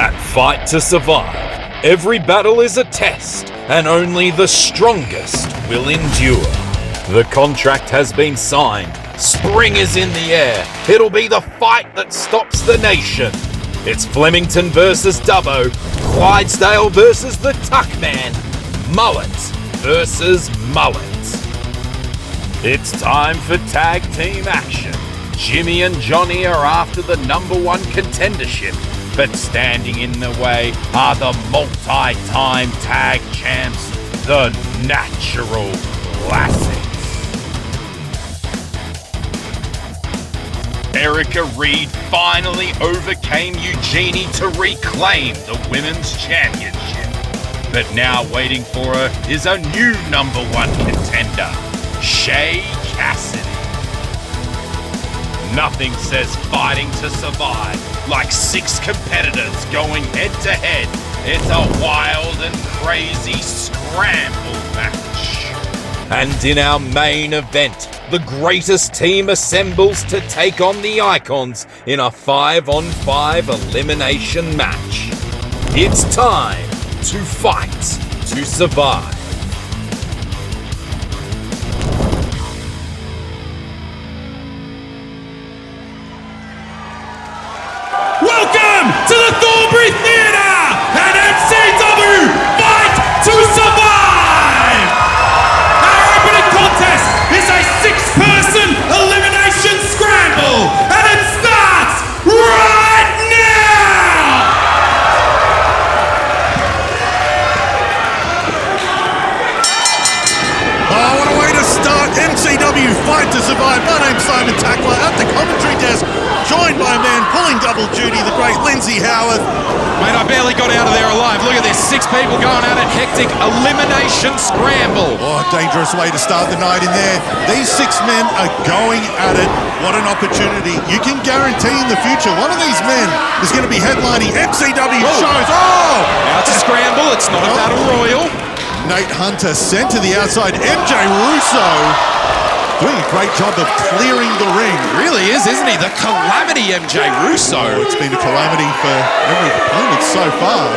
At Fight to Survive, every battle is a test, and only the strongest will endure. The contract has been signed. Spring is in the air. It'll be the fight that stops the nation. It's Flemington versus Dubbo, Clydesdale versus the Tuckman, Mullet versus Mullet. It's time for tag team action. Jimmy and Johnny are after the #1 contendership, but standing in the way are the multi-time tag champs, the Natural Classics. Erika Reid finally overcame Eugenie to reclaim the Women's Championship. But now waiting for her is a new #1 contender, Shay Kassidy. Nothing says fighting to survive like 6 competitors going head to head. It's a wild and crazy scramble match. And in our main event, the greatest team assembles to take on the Icons in a 5-on-5 elimination match. It's time to fight to survive. Welcome to the Thornbury Theatre and MCW Fight to Survive! Our opening contest is a 6-person elimination scramble, and it starts right now! Oh, what a way to start MCW Fight to Survive. My name's Simon Tackler at the commentary desk, joined by a man pulling double duty, the great Lindsay Howard. Mate, I barely got out of there alive. Look at this, 6 people going at it, hectic elimination scramble. Oh, dangerous way to start the night in there. These 6 men are going at it. What an opportunity. You can guarantee in the future one of these men is going to be headlining MCW shows. Oh! Now it's a scramble, it's not a battle royal. Nate Hunter sent to the outside. MJ Russo doing a great job of clearing the ring. Really is, isn't he? The calamity MJ Russo. Oh, it's been a calamity for every opponent so far.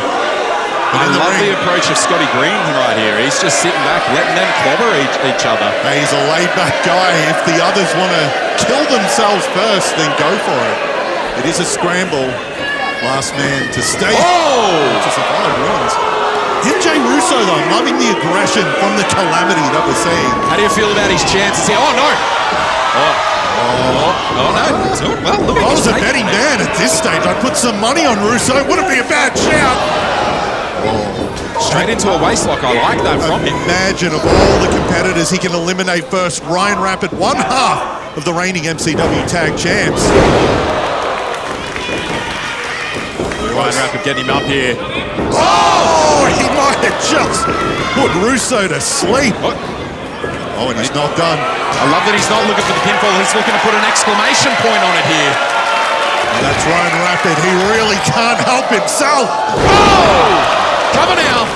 I love the approach of Scotty Green right here. He's just sitting back, letting them clobber each other. Hey, he's a laid-back guy. If the others want to kill themselves first, then go for it. It is a scramble. Last man to stay. Oh! To survive wins. MJ Russo, though, I'm loving the aggression from the calamity that we're seeing. How do you feel about his chances here? Oh, no! Oh, no. It's not. Well, look, if I was a betting man at this stage, I'd put some money on Russo. Wouldn't be a bad shout. Oh. Straight into a waistlock. I like that from him. Imagine of all the competitors he can eliminate first, Ryan Rapid, 1/2 of the reigning MCW Tag Champs. Ryan Rapid getting him up here. Oh, he might have just put Russo to sleep. Oh, and he's not done. I love that he's not looking for the pinfall. He's looking to put an exclamation point on it here. And that's Ryan Rapid. He really can't help himself. Oh! Cover now.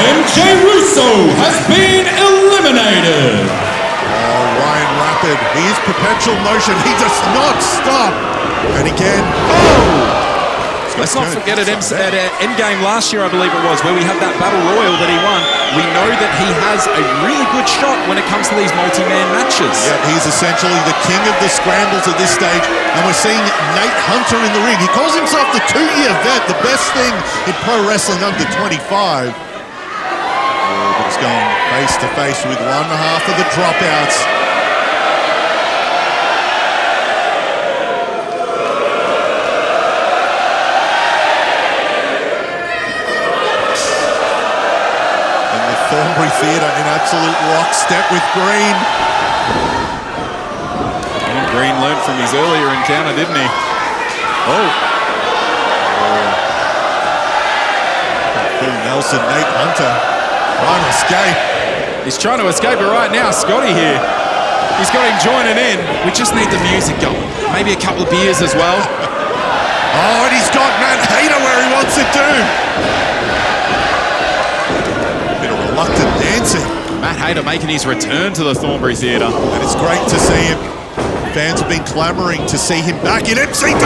MJ Russo has been eliminated. Oh, Ryan Rapid. He is perpetual motion. He does not stop. And again, let's not forget at Endgame last year, I believe it was, where we had that Battle Royal that he won. We know that he has a really good shot when it comes to these multi-man matches. Yeah, he's essentially the king of the scrambles at this stage, and we're seeing Nate Hunter in the ring. He calls himself the 2-year vet, the best thing in pro wrestling under 25. Oh, but he's going face to face with 1/2 of the dropouts. Thornbury Theatre in absolute lockstep with Green. Green learned from his earlier encounter, didn't he? Oh. Phil Nelson, Nate Hunter, trying to escape. He's trying to escape it right now, Scotty here. He's got him joining in. We just need the music going. Maybe a couple of beers as well. Oh, and he's got Matt Hayter where he wants it to. Reluctant dancing. Matt Hayter making his return to the Thornbury Theatre. And it's great to see him. Fans have been clamoring to see him back in MCW.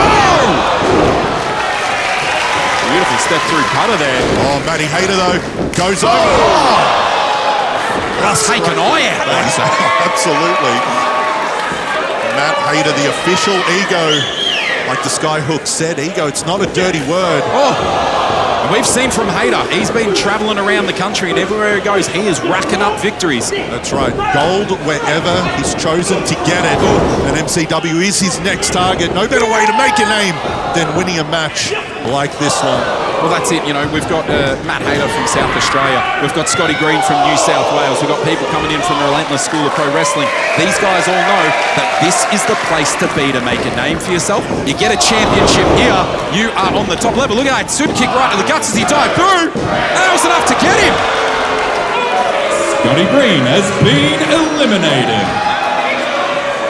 Beautiful step through cutter there. Oh, Matty Hayter though goes over. Oh. That's take an eye out. Absolutely. Matt Hayter, the official ego. Like the Skyhook said, ego, it's not a dirty word. Oh, and we've seen from Hayter, he's been traveling around the country, and everywhere he goes, he is racking up victories. That's right. Gold wherever he's chosen to get it. And MCW is his next target. No better way to make a name than winning a match like this one. Well, that's it. You know, we've got Matt Hayter from South Australia. We've got Scotty Green from New South Wales. We've got people coming in from the Relentless School of Pro Wrestling. These guys all know that this is the place to be to make a name for yourself. You get a championship here, you are on the top level. Look at that super kick right to the guts as he dived through. That was enough to get him. Scotty Green has been eliminated.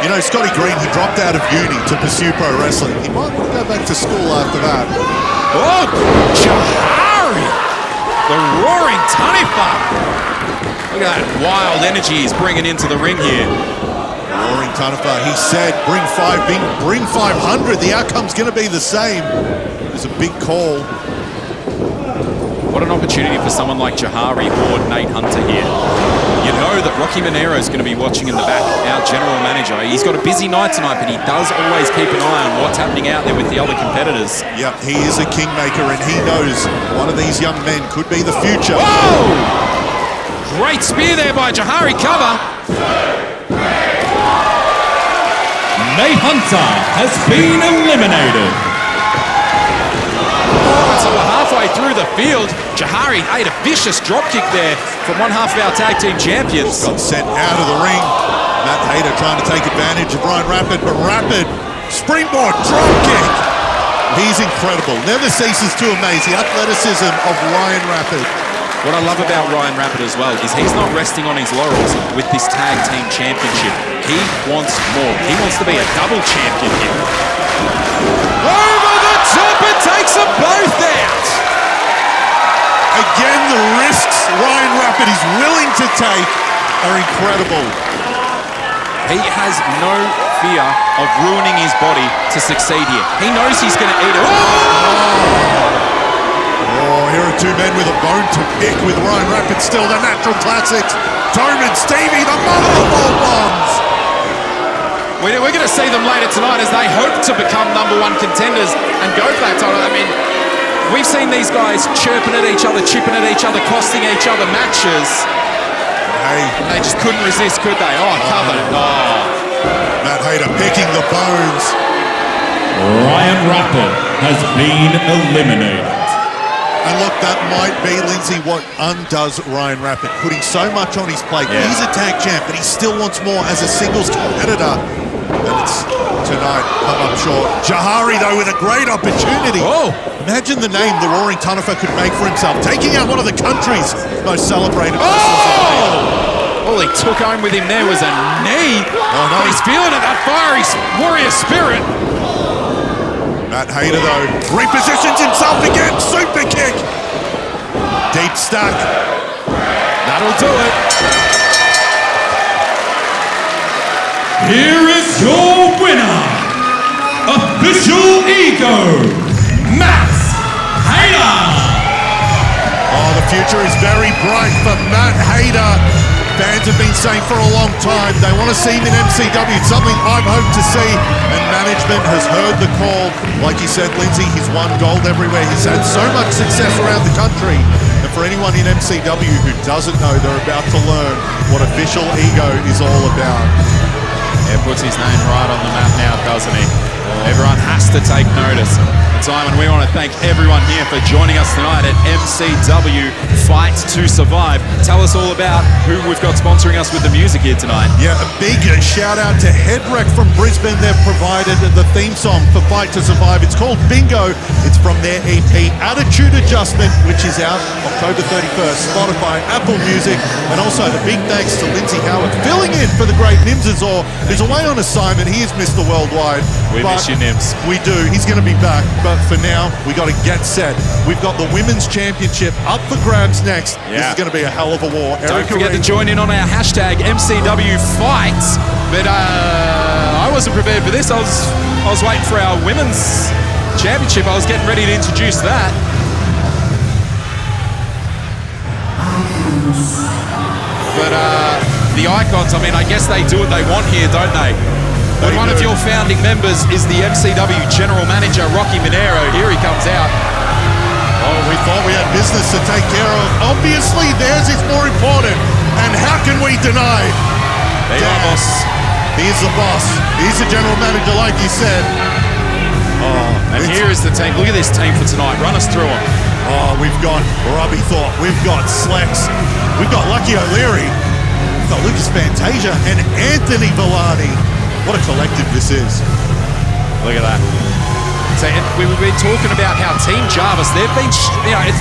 You know, Scotty Green, he dropped out of uni to pursue pro wrestling. He might want to go back to school after that. Oh, Johari! The roaring Tanifa! Look at that wild energy he's bringing into the ring here. Roaring Tanifa, he said, bring 500. The outcome's going to be the same. It was a big call. What an opportunity for someone like Johari or Nate Hunter here. You know that Rocky Monero is going to be watching in the back, our general manager. He's got a busy night tonight, but he does always keep an eye on what's happening out there with the other competitors. Yep, he is a kingmaker, and he knows one of these young men could be the future. Whoa! Great spear there by Johari, cover. Nate Hunter has been eliminated. So we're halfway through the field. Johari ate a vicious dropkick there from one half of our tag team champions. Got sent out of the ring. Matt Hayter trying to take advantage of Ryan Rapid, but Rapid springboard dropkick. He's incredible. Never ceases to amaze the athleticism of Ryan Rapid. What I love about Ryan Rapid as well is he's not resting on his laurels with this tag team championship. He wants more. He wants to be a double champion here. Over the top, it takes them both out. Again, the risks Ryan Rapid is willing to take are incredible. He has no fear of ruining his body to succeed here. He knows he's going to eat it. Oh, here are two men with a bone to pick with Ryan Rapid still. The natural classics. Tome and Stevie, the mother of all bombs. We're going to see them later tonight as they hope to become #1 contenders and go for that title. I mean, we've seen these guys chirping at each other, chipping at each other, costing each other matches. Hey. And they just couldn't resist, could they? Oh, covered. Oh. Matt Hayter picking the bones. Ryan Rapid has been eliminated. And look, that might be, Lindsay, what undoes Ryan Rapid, putting so much on his plate. Yeah. He's a tag champ, but he still wants more as a singles competitor. And it's tonight, I'm short. Johari, though, with a great opportunity. Oh! Imagine the name the Roaring Tanifa could make for himself, taking out one of the country's most celebrated wrestlers. All he took home with him there was a knee. Oh, no. But he's feeling it, that fiery warrior spirit. Matt Hayter, though, repositions himself again. Super kick. Deep stack. That'll do it. Here is your winner, official ego, Matt Hayter. Oh, the future is very bright for Matt Hayter. Fans have been saying for a long time they want to see him in MCW. It's something I've hoped to see, and management has heard the call. Like you said, Lindsay, he's won gold everywhere. He's had so much success around the country. And for anyone in MCW who doesn't know, they're about to learn what official ego is all about. Yeah, puts his name right on the map now, doesn't he? Everyone has to take notice. Simon, we want to thank everyone here for joining us tonight at MCW Fight to Survive. Tell us all about who we've got sponsoring us with the music here tonight. Yeah, a big shout out to Headwreck from Brisbane. They've provided the theme song for Fight to Survive. It's called Bingo. It's from their EP Attitude Adjustment, which is out October 31st, Spotify, Apple Music, and also a big thanks to Lindsay Howard filling in for the great Nimsazor, who's away on assignment. He is Mr. Worldwide. We miss you, Nims. We do. He's going to be back, but for now, we got to get set. We've got the Women's Championship up for grabs next. Yeah. This is going to be a hell of a war. Don't forget to join in on our hashtag MCW Fights. But I wasn't prepared for this. I was waiting for our women's championship. I was getting ready to introduce that. But the Icons, I mean, I guess they do what they want here, don't they? But one of your founding members is the MCW General Manager, Rocky Monero. Here he comes out. Oh, we thought we had business to take care of. Obviously, theirs is more important. And how can we deny? They are boss. He's the boss. He's the general manager, like you said. And here is the team. Look at this team for tonight. Run us through them. Oh, we've got Robbie Thorpe. We've got Slex. We've got Lucky O'Leary. We've got Lucas Fantasia and Anthony Villani. What a collective this is. Look at that. So we've been talking about how Team Jarvis, they've been,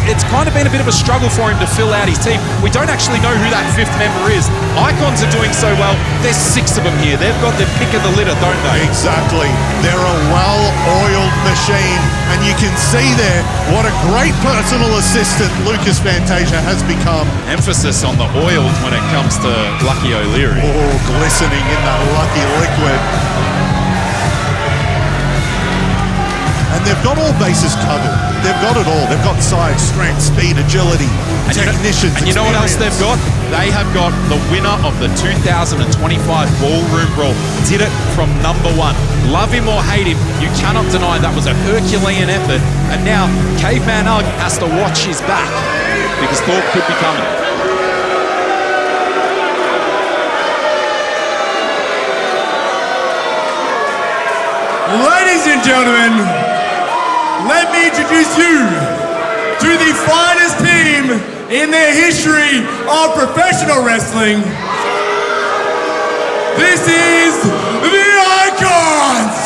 it's kind of been a bit of a struggle for him to fill out his team. We don't actually know who that fifth member is. Icons are doing so well. There's 6 of them here. They've got their pick of the litter, don't they? Exactly. They're a well-oiled machine. And you can see there what a great personal assistant Lucas Fantasia has become. Emphasis on the oiled when it comes to Lucky O'Leary. Oh, glistening in that lucky liquid. And they've got all bases covered. They've got it all. They've got size, strength, speed, agility, technicians, and you know what else they've got? They have got the winner of the 2025 Ballroom Brawl. Did it from number 1. Love him or hate him, you cannot deny that was a Herculean effort. And now Caveman Ugg has to watch his back because Thorpe could be coming. Ladies and gentlemen, let me introduce you to the finest team in the history of professional wrestling. This is the Icons!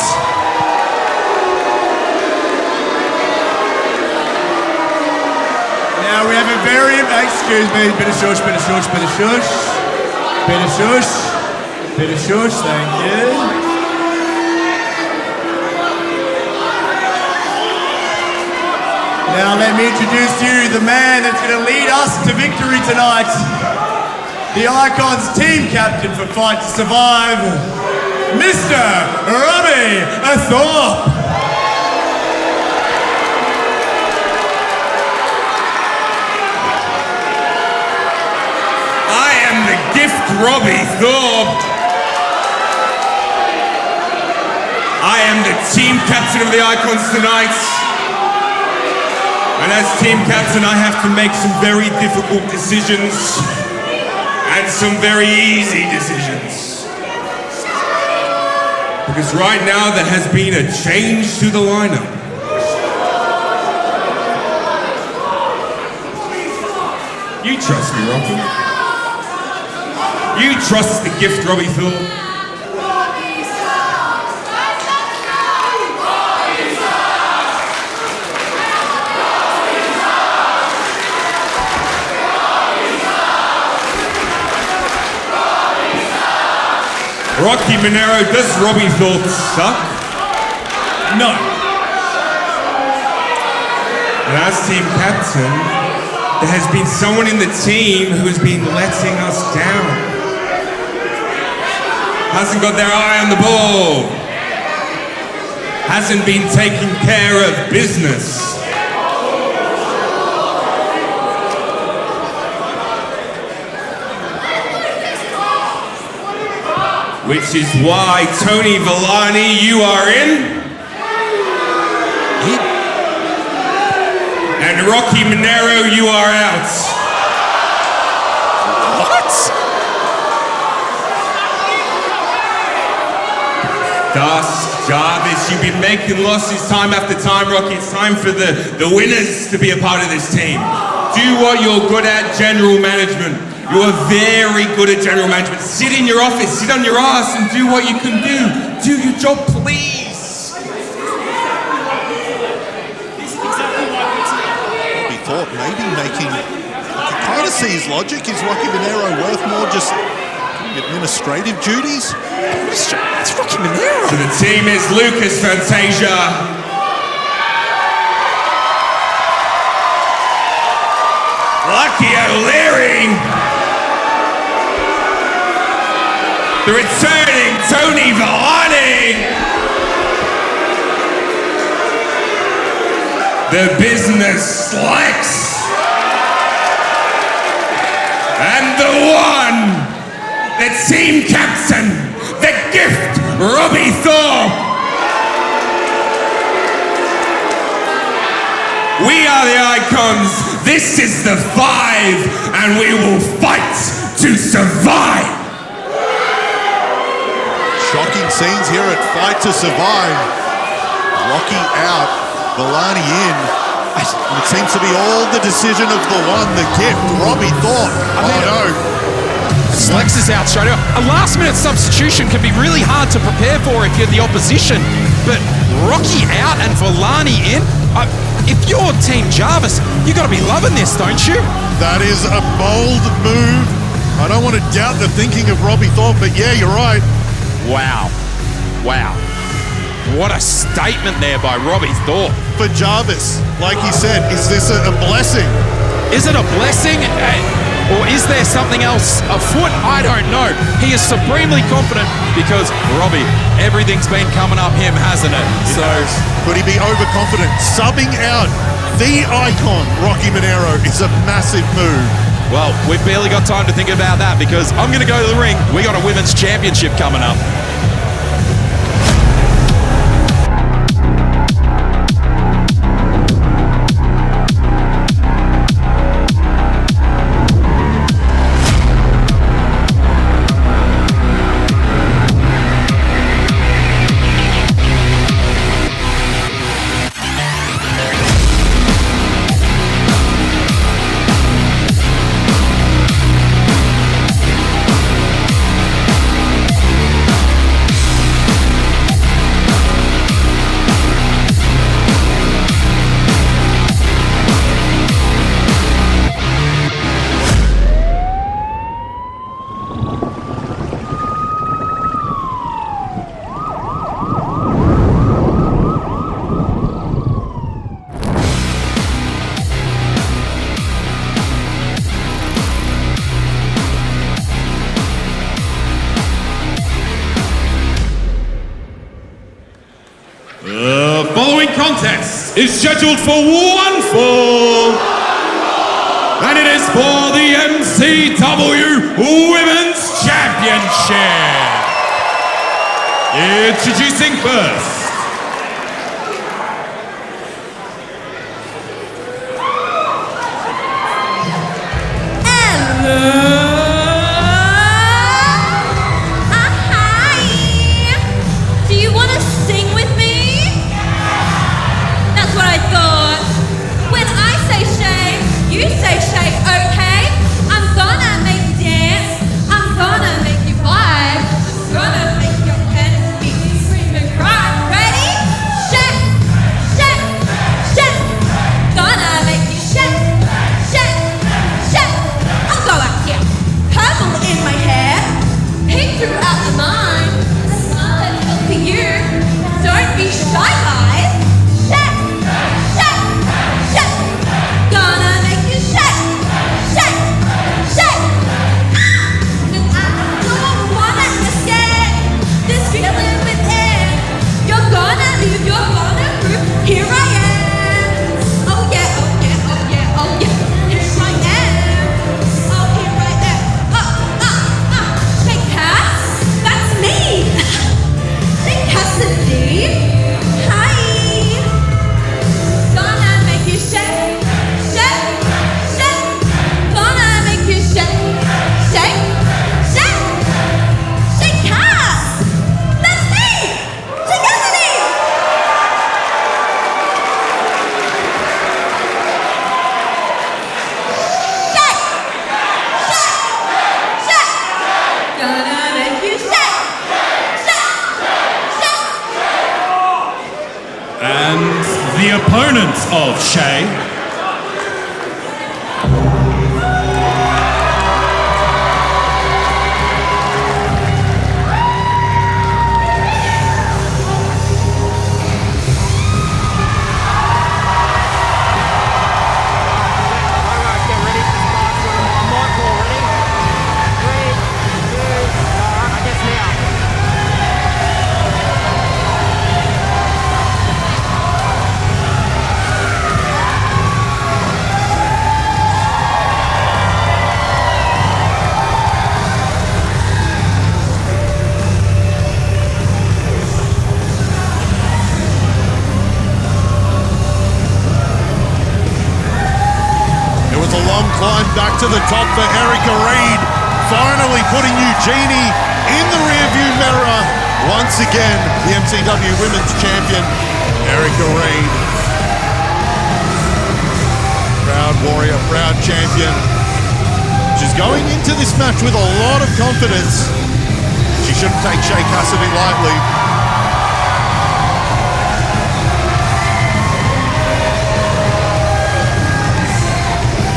Now we have a very, excuse me, bit of shush, bit of shush, bit of shush. Bit of shush, bit of shush, thank you. Now let me introduce you, the man that's going to lead us to victory tonight. The Icons team captain for Fight to Survive, Mr. Robbie Thorpe. I am the gift Robbie Thorpe. I am the team captain of the Icons tonight. And as team captain, I have to make some very difficult decisions and some very easy decisions. Because right now there has been a change to the lineup. You trust me, Rocky. You trust the gift, Robbie Thorpe. Rocky Monero, does Robbie Thorpe suck? No. And as team captain, there has been someone in the team who has been letting us down. Hasn't got their eye on the ball. Hasn't been taking care of business. Which is why, Tony Villani, you are in. And Rocky Monero, you are out. What? Dusk, Jarvis, you've been making losses time after time, Rocky. It's time for the winners to be a part of this team. Do what you're good at, general management. You are very good at general management. Sit in your office, sit on your ass and do what you can do. Do your job, please. Robbie Thorpe maybe making, you can kind of see his logic. Is Rocky Monero worth more just administrative duties? It's Rocky Monero. So the team is Lucas Fantasia. Lucky O'Leary. The returning Tony Villani. The business slacks. And the one, the team captain, the gift, Robbie Thorpe. We are the Icons. This is the 5, and we will fight to survive. Shocking scenes here at Fight to Survive. Rocky out. Villani in. It seems to be all the decision of the one, the gift, Robbie Thorpe. Slex is out straight away. A last-minute substitution can be really hard to prepare for if you're the opposition. But Rocky out and Villani in? If you're Team Jarvis, you got to be loving this, don't you? That is a bold move. I don't want to doubt the thinking of Robbie Thorpe, but yeah, you're right. Wow. What a statement there by Robbie Thorpe. For Jarvis, like he said, is this a blessing? Is it a blessing? Or is there something else afoot? I don't know. He is supremely confident because, Robbie, everything's been coming up him, hasn't it? So, could he be overconfident? Subbing out the icon, Rocky Monero, is a massive move. Well, we've barely got time to think about that because I'm going to go to the ring. We got a women's championship coming up. Is scheduled for 1 fall, and it is for the MCW Women's Championship. Introducing first, the opponents of Shay. back to the top for Erika Reid, finally putting Eugenie in the rearview mirror. Once again, the MCW Women's Champion, Erika Reid. Proud warrior, proud champion. She's going into this match with a lot of confidence. She shouldn't take Shay Kassidy lightly.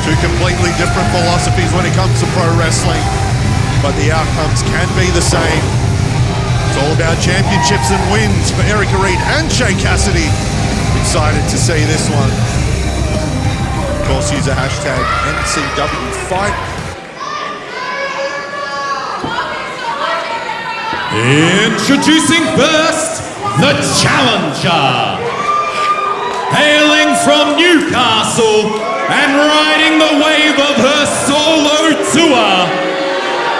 Two completely different philosophies when it comes to pro wrestling, but the outcomes can be the same. It's all about championships and wins for Erika Reid and Shay Kassidy. Excited to see this one. Of course, use a hashtag MCWFight. Introducing first, the challenger. Hailing from Newcastle and riding the wave of her solo tour,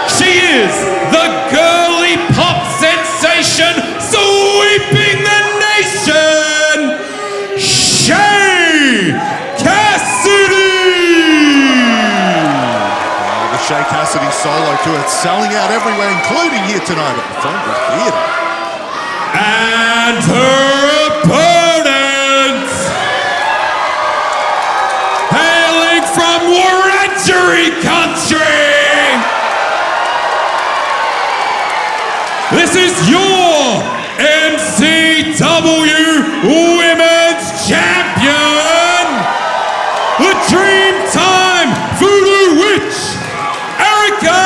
she is the girly pop sensation sweeping the nation, Shay Kassidy! The Shay Kassidy solo tour, it's selling out everywhere, including here tonight at the Thornbury Theatre. And her opponent, hailing from Wiradjuri country, this is your MCW Women's Champion, the Dreamtime Voodoo Witch, Erika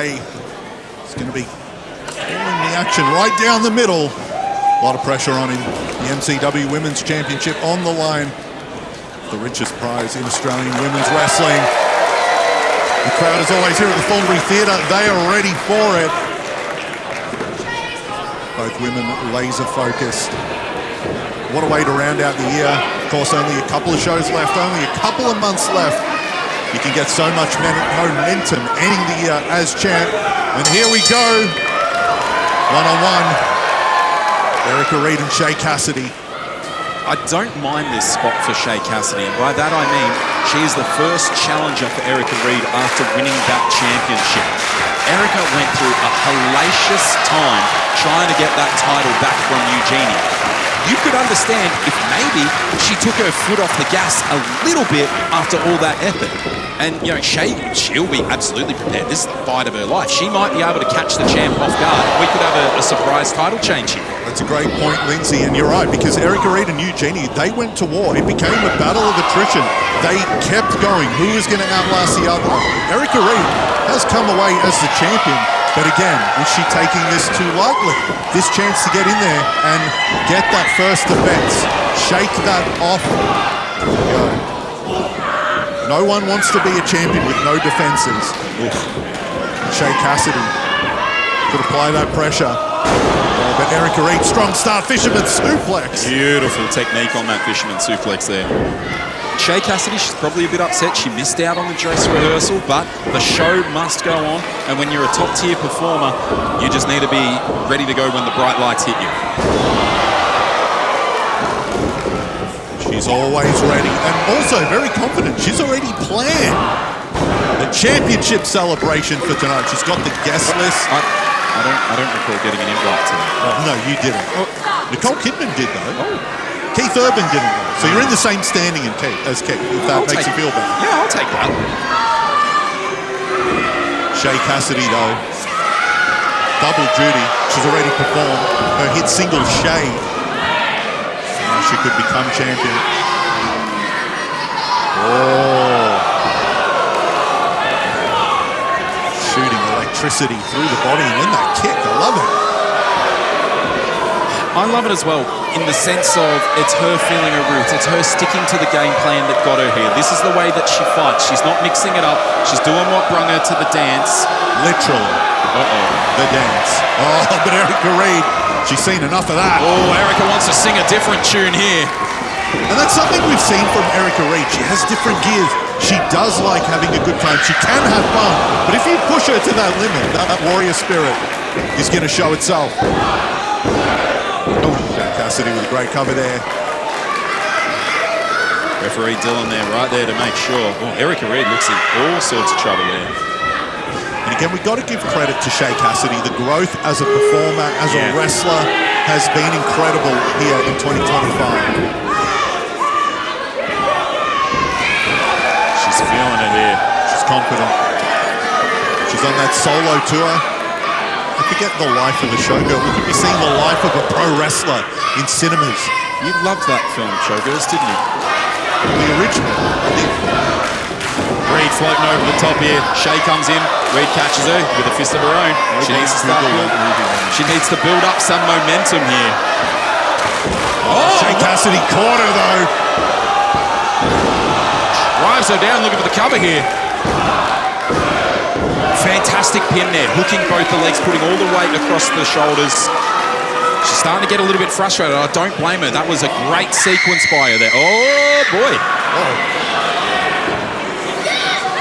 is going to be pulling the action right down the middle. A lot of pressure on him. The MCW Women's Championship on the line. The richest prize in Australian women's wrestling. The crowd is always here at the Thornbury Theatre. They are ready for it. Both women laser focused. What a way to round out the year. Of course, only a couple of shows left, only a couple of months left. You can get so much momentum ending the year as champ. And here we go. One-on-one. Erika Reid and Shay Kassidy. I don't mind this spot for Shay Kassidy, and by that I mean she is the first challenger for Erika Reid after winning that championship. Erika went through a hellacious time trying to get that title back from Eugenie. You could understand if maybe she took her foot off the gas a little bit after all that effort. And, you know, Shay, she'll be absolutely prepared. This is the fight of her life. She might be able to catch the champ off guard. We could have a surprise title change here. That's a great point, Lindsay, and you're right, because Erika Reid and Eugenie, they went to war. It became a battle of attrition. They kept going. Who was going to outlast the other? Erika Reid has come away as the champion. But again, is she taking this too lightly? This chance to get in there and get that first defense, shake that off. There we go. No one wants to be a champion with no defenses. Oof. Shay Kassidy could apply that pressure. Oh, but Erika Reid, strong start, fisherman suplex. Beautiful technique on that fisherman suplex there. Shay Kassidy, she's probably a bit upset. She missed out on the dress rehearsal, but the show must go on. And when you're a top-tier performer, you just need to be ready to go when the bright lights hit you. She's always ready and also very confident. She's already planned the championship celebration for tonight. She's got the guest list. I don't recall getting an invite to that. No, you didn't. Nicole Kidman did, though. Oh. Keith Urban didn't, though. So you're in the same standing as Keith, if that makes you feel better. Yeah, I'll take that. Shay Kassidy, though. Double duty. She's already performed her hit single, Shay. Now she could become champion. Oh. Shooting electricity through the body and then that kick. I love it. I love it as well in the sense of it's her feeling her roots. It's her sticking to the game plan that got her here. This is the way that she fights. She's not mixing it up. She's doing what brung her to the dance. Literally. The dance. Oh, but Erika Reid, she's seen enough of that. Oh, Erika wants to sing a different tune here. And that's something we've seen from Erika Reid. She has different gears. She does like having a good time. She can have fun. But if you push her to that limit, that warrior spirit is going to show itself. Oh, Kassidy with a great cover there. Referee Dylan there, right there to make sure. Oh, Erika Reid looks in all sorts of trouble there. And again, we've got to give credit to Shay Kassidy. The growth as a performer, as a wrestler, has been incredible here in 2025. She's feeling it here. She's confident. She's on that solo tour. I forget the life of a showgirl. We could be seeing the life of a pro wrestler in cinemas. You loved that film, Showgirls, didn't you? The original. Reid floating over the top here. Shay comes in. Reid catches her with a fist of her own. She needs to start She needs to build up some momentum here. Oh, Shay Kassidy caught her though. Drives her down, looking for the cover here. Fantastic pin there, hooking both the legs, putting all the weight across the shoulders. She's starting to get a little bit frustrated. I don't blame her. That was a great sequence by her there. Oh, boy. Oh.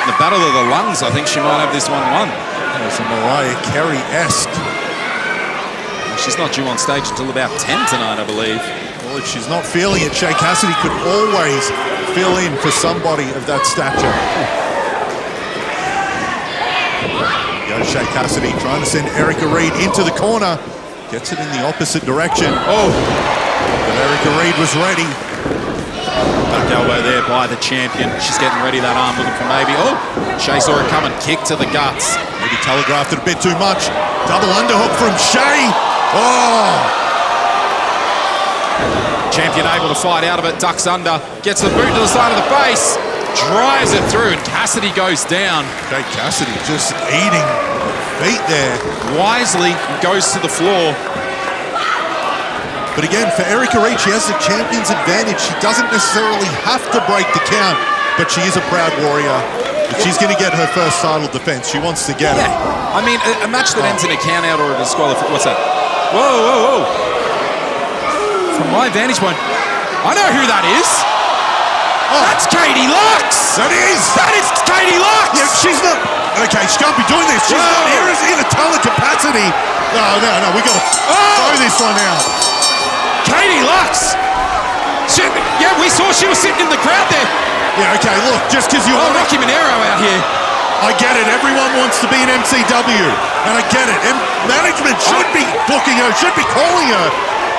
The battle of the lungs, I think she might have this one won. That was a Mariah Carey-esque. She's not due on stage until about 10 tonight, I believe. Well, if she's not feeling it, Shay Kassidy could always fill in for somebody of that stature. Goes Shay Kassidy trying to send Erika Reid into the corner. Gets it in the opposite direction. Oh, but Erika Reid was ready. Back elbow there by the champion. She's getting ready, that arm looking for maybe. Oh, Shay saw it coming. Kick to the guts. Maybe telegraphed it a bit too much. Double underhook from Shay. Oh. Champion able to fight out of it. Ducks under. Gets the boot to the side of the face. Drives it through, and Kassidy goes down. Okay, Kassidy just eating feet there. Wisely goes to the floor. But again, for Erika Reid, she has the champion's advantage. She doesn't necessarily have to break the count, but she is a proud warrior. If she's going to get her first title defense, she wants to get it. I mean, a match that ends in a count out or a disqualification. What's that? Whoa, whoa, whoa. From my vantage point, I know who that is. Oh. That's Katie Lux! That is! That is Katie Lux! Yeah, she's not... Okay, she can't be doing this. She's not here in a talent capacity. No, we got to throw this one out. Katie Lux! Yeah, we saw she was sitting in the crowd there. Yeah, okay, look, just because you want... Rocky Monero out here. I get it. Everyone wants to be an MCW. And I get it. And management should be booking her, should be calling her.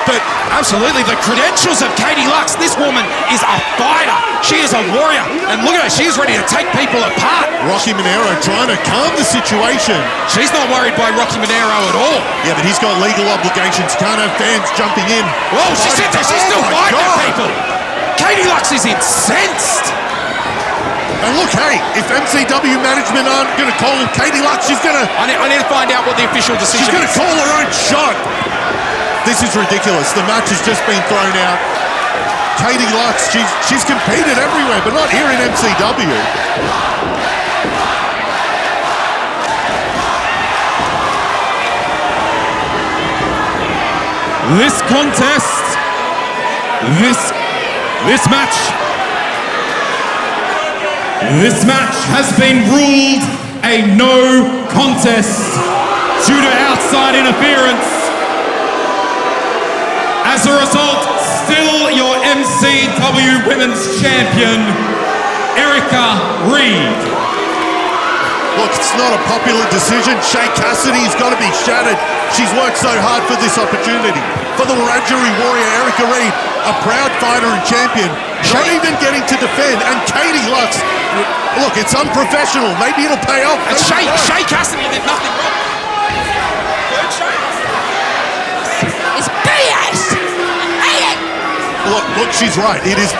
But absolutely, the credentials of Katie Lux. This woman is a fighter. She is a warrior. And look at her, she's ready to take people apart. Rocky Monero trying to calm the situation. She's not worried by Rocky Monero at all. Yeah, but he's got legal obligations. Can't have fans jumping in. Whoa, she's in there. She's still fighting people. Katie Lux is incensed. And look, hey, if MCW management aren't going to call Katie Lux, she's going to... I need to find out what the official decision is. She's going to call her own shot. This is ridiculous. The match has just been thrown out. Katie Lux, she's competed everywhere, but not here in MCW. This contest, this match has been ruled a no contest due to outside interference. As a result, still your MCW Women's Champion, Erika Reid. Look, it's not a popular decision. Shay Kassidy's got to be shattered. She's worked so hard for this opportunity. For the Wiradjuri warrior, Erika Reid, a proud fighter and champion, not even getting to defend. And Katie Lux, look, it's unprofessional. Maybe it'll pay off. And Shay Kassidy did nothing wrong. It's BS! Look, she's right. It is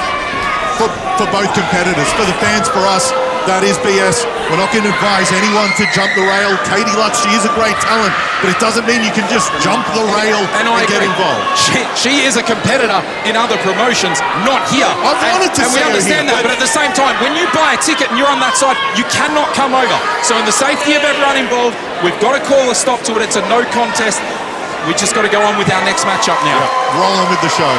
for both competitors, for the fans, for us. That is BS. We're not going to advise anyone to jump the rail. Katie Lutz, she is a great talent, but it doesn't mean you can just jump the rail and get involved. She is a competitor in other promotions, not here. I wanted to and we understand that, but at the same time, when you buy a ticket and you're on that side, you cannot come over. So in the safety of everyone involved, we've got to call a stop to it. It's a no contest. We just got to go on with our next matchup now. Yeah, roll on with the show.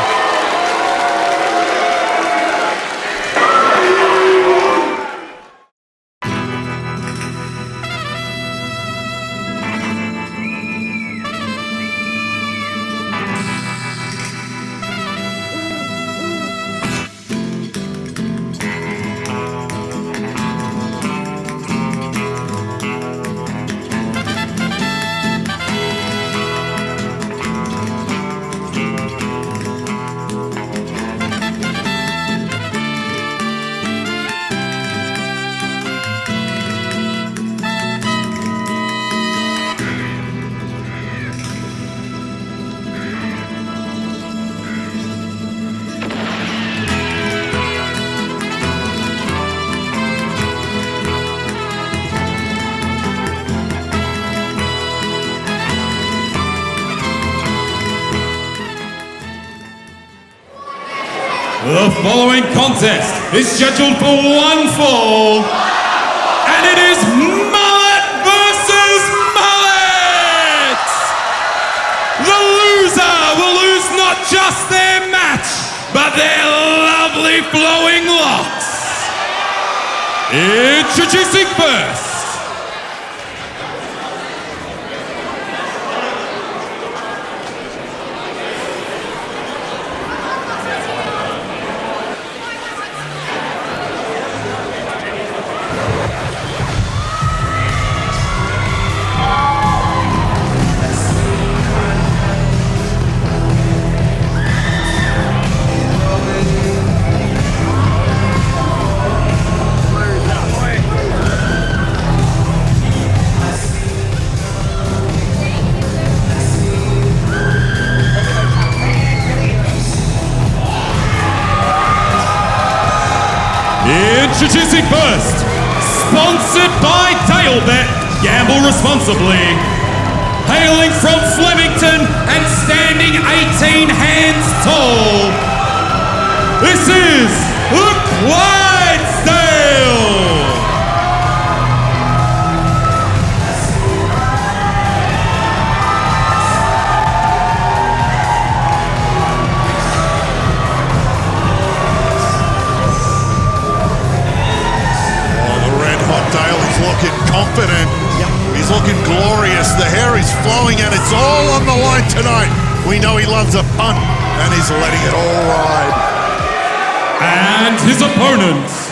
The following contest is scheduled for one fall, and it is Mullet versus Mullet! The loser will lose not just their match, but their lovely flowing locks. Introducing first, Introducing first, sponsored by Tailbet, gamble responsibly. Hailing from Flemington and standing 18 hands tall, this is the Clydesdale! Looking confident. He's looking glorious. The hair is flowing and it's all on the line tonight. We know he loves a punt and he's letting it all ride. And his opponents,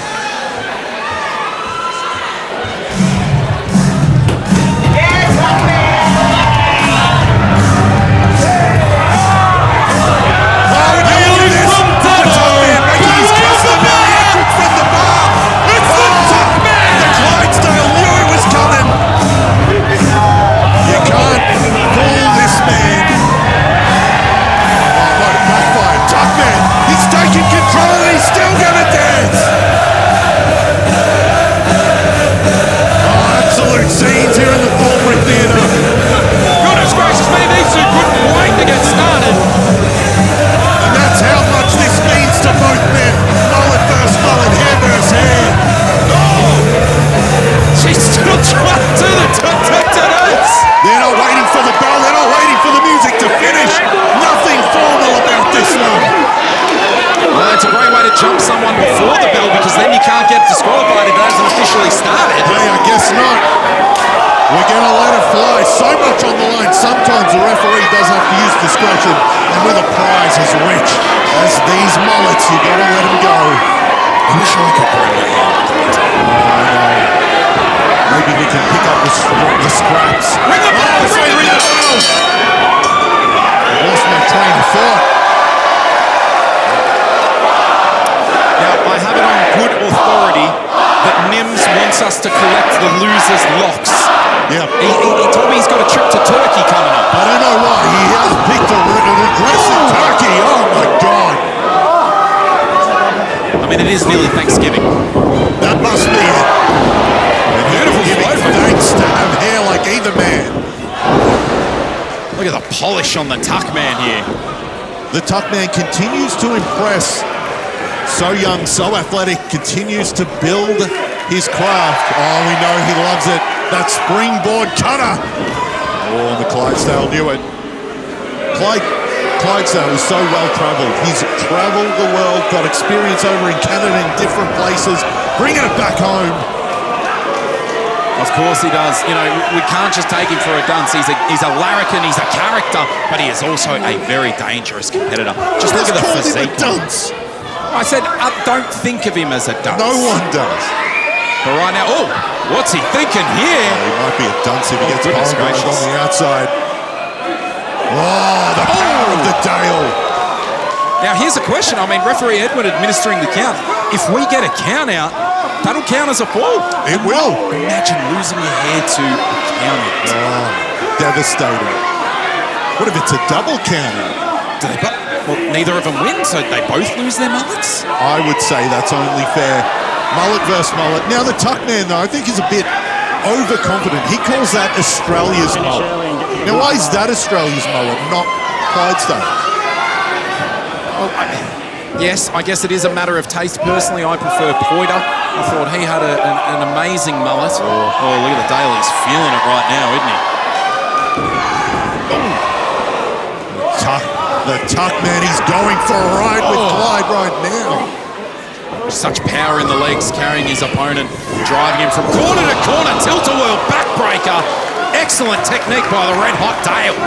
Tuckman, he's taking control, he's still gonna dance! Absolute scenes here in the Thornbury Theatre. Goodness gracious me, these two couldn't wait to get started. And that's how much this means to both men. Mullet versus mullet, hair versus hair. Oh! She's still trying to do the dance. They're not waiting for the bell, they're not waiting for the music to finish. Nothing formal about this one. Well, it's a great way to jump someone before the bell because then you can't get disqualified if it hasn't officially started. Hey, I guess not. We're going to let it fly. So much on the line. Sometimes the referee does have to use discretion. And with a prize as rich as these mullets, you got to let them go. I wish I could bring my hand. Maybe we can pick up the scraps. Ring the bell! Ring the bell! I lost my train of thought. Now, I have it on good authority that Nims wants us to collect the loser's locks. Yeah. He told me he's got a trip to Turkey coming up. I don't know why. He has picked an aggressive turkey. Oh, my God. I mean, And it is nearly Thanksgiving. That must be it. And Beautiful giving flow. thanks to have hair like either man. Look at the polish on the Tuckman here. The Tuckman continues to impress. So young, so athletic, continues to build his craft. Oh, we know he loves it. That springboard cutter. Oh, and the Clydesdale knew it. Clydesdale is so well-travelled. He's travelled the world, got experience over in Canada in different places, bringing it back home. Of course he does. You know, we can't just take him for a dunce. He's a larrikin, he's a character, but he is also a very dangerous competitor. Just look at the physique. Dunce. I said, don't think of him as a dunce. No one does. But right now, oh, what's he thinking here? Oh, he might be a dunce if he gets pulverized on the outside. Oh, the power of the Dale. Now, here's a question. I mean, referee Edward administering the count. If we get a count out, that'll count as a fall. It will. Imagine losing your hair to a count out. Oh, devastating. What if it's a double count out? Well, neither of them win, so they both lose their mullets? I would say that's only fair. Mullet versus mullet. Now, the Tuckman, though, I think is a bit overconfident. He calls that Australia's mullet. Now, why is that Australia's mullet, not Clydesdale? Well, yes, I guess it is a matter of taste. Personally, I prefer Poiter. I thought he had an amazing mullet. Oh, look at the Dale. He's feeling it right now, isn't he? The Tuckman, he's going for a ride with Clyde right now. Such power in the legs, carrying his opponent, driving him from corner to corner, tilt-a-whirl backbreaker. Excellent technique by the red-hot Dale.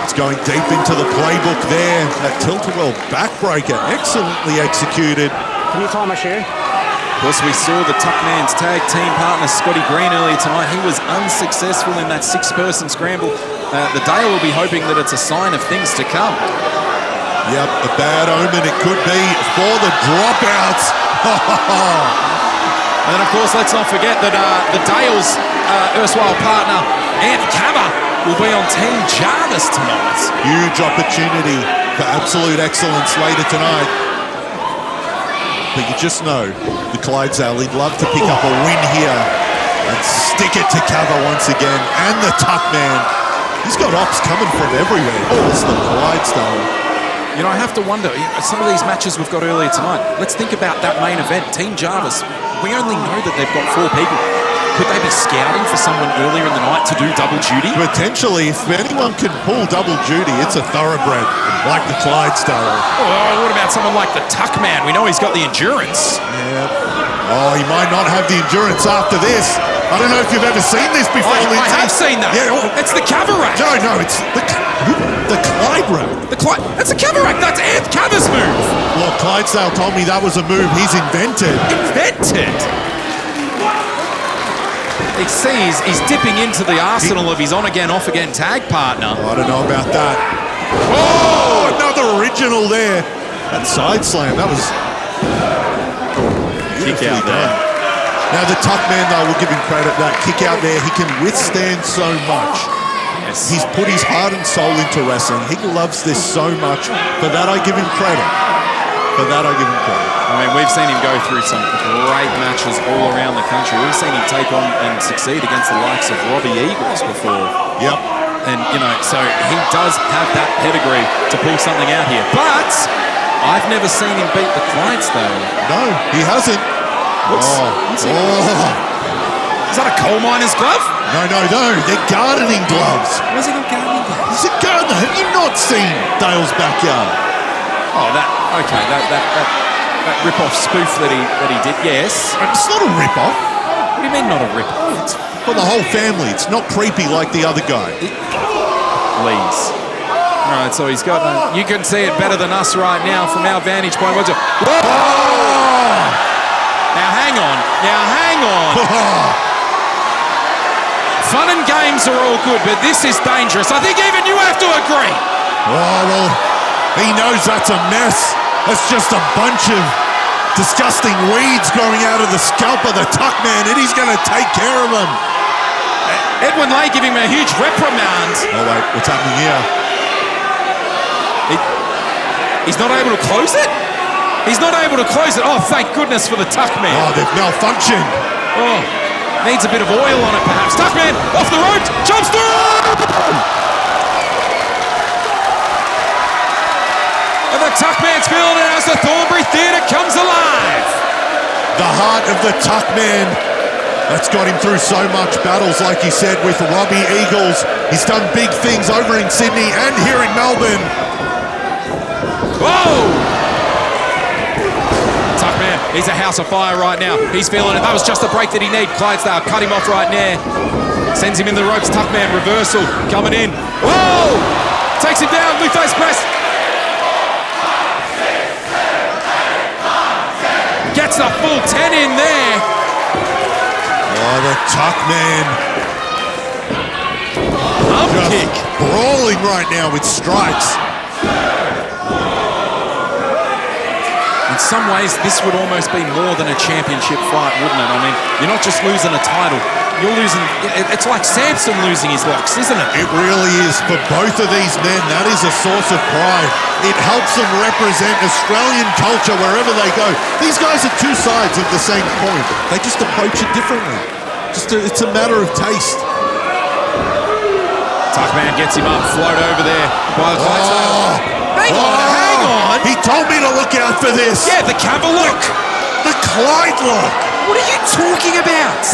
It's going deep into the playbook there. That tilt-a-whirl backbreaker, excellently executed. Can you tie my shoe? Of course, we saw the Tuckman's tag team partner, Scotty Green, earlier tonight. He was unsuccessful in that six-person scramble. The Dale will be hoping that it's a sign of things to come. Yep, a bad omen it could be for the dropouts. And then, of course, let's not forget that the Dale's erstwhile partner, Ant Cava, will be on Team Jarvis tonight. Huge opportunity for absolute excellence later tonight. But you just know the Clydesdale, he'd love to pick up a win here and stick it to Cava once again. And the Tuckman, he's got ops coming from everywhere. Oh, it's the Clydesdale. You know, I have to wonder, some of these matches we've got earlier tonight, let's think about that main event, Team Jarvis. We only know that they've got 4 people. Could they be scouting for someone earlier in the night to do double duty? Potentially, if anyone can pull double duty, it's a thoroughbred like the Clydesdale. Oh, what about someone like the Tuckman? We know he's got the endurance. Yep. Oh, he might not have the endurance after this. I don't know if you've ever seen this before, I have seen that. Yeah, it's the Cavarack. No, it's the Clyde rack. That's a Cavarack. That's Ant Cava's move. Well, Clydesdale told me that was a move he's invented. Invented? He's dipping into the arsenal of his on-again, off-again tag partner. Oh, I don't know about that. Oh, another original there. That side slam, that was kick out there. Now the Tuckman, though, we'll give him credit. That kick out there, he can withstand so much. Yes. He's put his heart and soul into wrestling. He loves this so much. For that, I give him credit. I mean, we've seen him go through some great matches all around the country. We've seen him take on and succeed against the likes of Robbie Eagles before. Yep. And, you know, so he does have that pedigree to pull something out here. But I've never seen him beat the Clydesdale. No, he hasn't. What's he? Is that a coal miner's glove? No, they're gardening gloves. Where's he got gardening gloves? He's a gardener. Have you not seen Dale's backyard? Oh, that rip-off spoof that he did, yes. It's not a rip-off. What do you mean not a rip-off? It's for the whole family. It's not creepy like the other guy. Please. All right, so he's got... you can see it better than us right now from our vantage point. Whoa! Now, hang on. Fun and games are all good, but this is dangerous. I think even you have to agree. Oh, well, he knows that's a mess. That's just a bunch of disgusting weeds growing out of the scalp of the Tuckman, and he's going to take care of them. Edwin Lay giving him a huge reprimand. Oh, wait, what's happening here? He's not able to close it? He's not able to close it. Oh, thank goodness for the Tuckman. Oh, they've malfunctioned. Oh, needs a bit of oil on it, perhaps. Tuckman, off the rope, jumps through! And the Tuckman's feeling it as the Thornbury Theatre comes alive. The heart of the Tuckman. That's got him through so much battles, like he said, with Robbie Eagles. He's done big things over in Sydney and here in Melbourne. Whoa! Tuckman, he's a house of fire right now. He's feeling it. That was just the break that he needed. Clydesdale cut him off right there. Sends him in the ropes. Tuckman reversal coming in. Whoa! Takes him down. Luther's press. Gets the full 10 in there. Oh, the Tuckman. Just kick. Brawling right now with strikes. In some ways, this would almost be more than a championship fight, wouldn't it? I mean, you're not just losing a title. You're losing... It's like Samson losing his locks, isn't it? It really is. For both of these men, that is a source of pride. It helps them represent Australian culture wherever they go. These guys are two sides of the same coin. They just approach it differently. It's a matter of taste. Tuckman gets him up, float over there by the Clydesdale. Hang on. He told me to look out for this. Yeah, the Cavill lock. The Clyde lock. What are you talking about?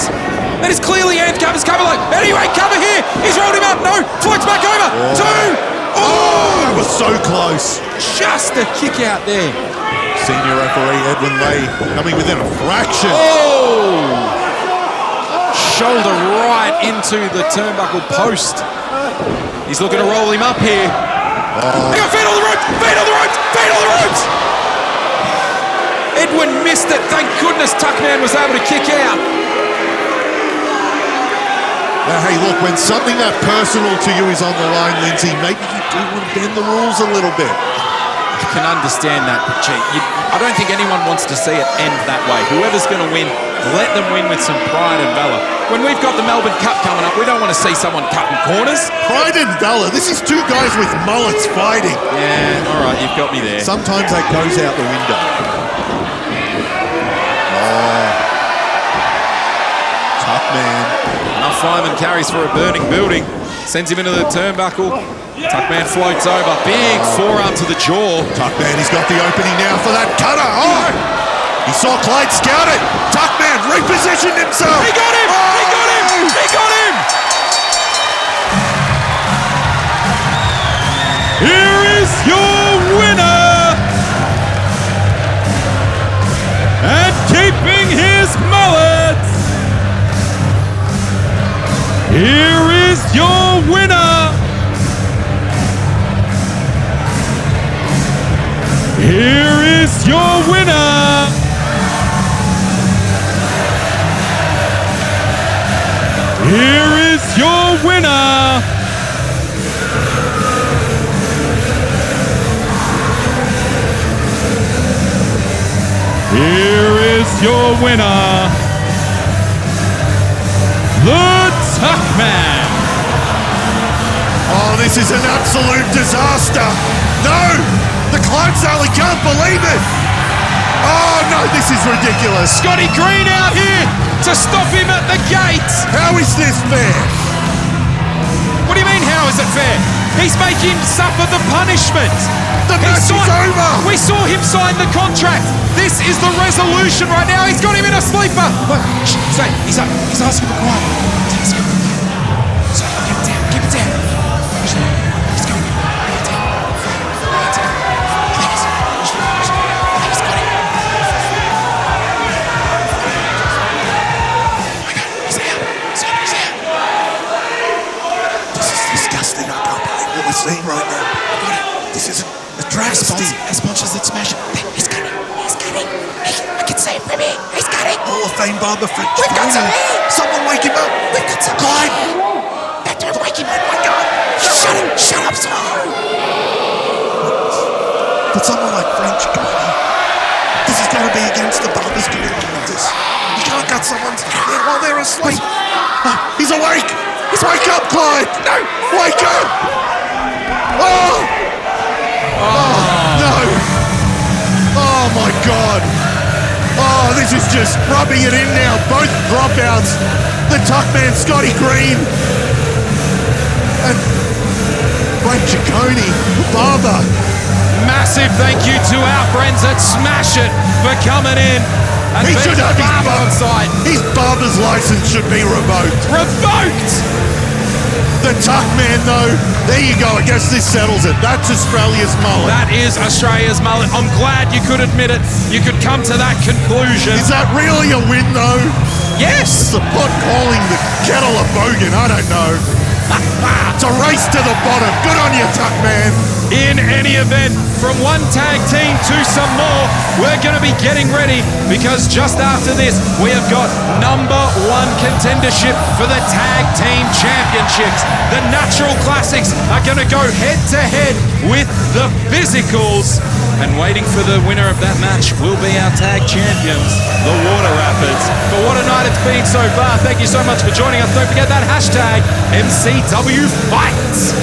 That is clearly Anth Cavil's cover lock. Anyway, cover here. He's rolled him up. No, floats back over. Two. Oh, that was so close. Just a kick out there. Senior referee Edwin Lay coming within a fraction. Oh! Shoulder right into the turnbuckle post. He's looking to roll him up here. He got feet on the ropes! Feet on the ropes! Feet on the ropes! Edwin missed it. Thank goodness Tuckman was able to kick out. Now, hey, look, when something that personal to you is on the line, Lindsay, maybe you do want to bend the rules a little bit. I can understand that, but gee, I don't think anyone wants to see it end that way. Whoever's going to win, let them win with some pride and valour. When we've got the Melbourne Cup coming up, we don't want to see someone cutting corners. Pride and valour. This is two guys with mullets fighting. Yeah, all right, you've got me there. Sometimes that goes out the window. Oh. Tuckman. Enough fireman carries for a burning building. Sends him into the turnbuckle. Tuckman floats over. Big forearm to the jaw. Tuckman, he's got the opening now for that cutter. Oh! He saw Clyde scout it. Tuckman repositioned himself. He got him! Oh! He got him! He got him! Here is your winner! And keeping his mullet! Here is your winner! Here is your winner! Here is your winner! Here is your winner, the Tuckman! Oh, this is an absolute disaster. No! The Clydesdale, he can't believe it. Oh, no, this is ridiculous. Scotty Green out here to stop him at the gate. How is this fair? What do you mean, how is it fair? He's making him suffer the punishment. The match is over. We saw him sign the contract. This is the resolution right now. He's got him in a sleeper. Shh, Shay, he's up. He's asking for quiet. Let's go. So, keep it down. Keep it down. Let's go. Keep it down. Seeing right now. This isn't a travesty. As much as it's smashing. He's cutting. He's cutting. I can see it from here. He's cutting. Hall of Fame barber French. We've got some heat. Someone wake him up. We've got some Clyde. Don't wake him up. My God. Shut him. Shut up, son. But someone like French, this has got to be against the barber's commitment of this. You can't cut someone's hair while they're asleep. Oh, he's awake. Wake up, Clyde. No. Wake up. Oh! No! Oh, this is just rubbing it in now. Both dropouts. The Tuckman, Scotty Green. And Frank Ciccone, Barber. Massive thank you to our friends at Smash It for coming in. And He should have on site. his Barber's license should be revoked. Revoked! The Tuckman, though, there you go. I guess this settles it. That's Australia's mullet. That is Australia's mullet. I'm glad you could admit it. You could come to that conclusion. Is that really a win, though? Yes! It's the pot calling the kettle a bogan. I don't know. It's a race to the bottom. Good on you, Tuckman. In any event, from one tag team to some more, we're going to be getting ready because just after this, we have got #1 contendership for the tag team championships. The Natural Classics are going to go head to head with the Physicals. And waiting for the winner of that match will be our tag champions, the Water Rapids. But what a night it's been so far. Thank you so much for joining us. Don't forget that hashtag MCW Fights.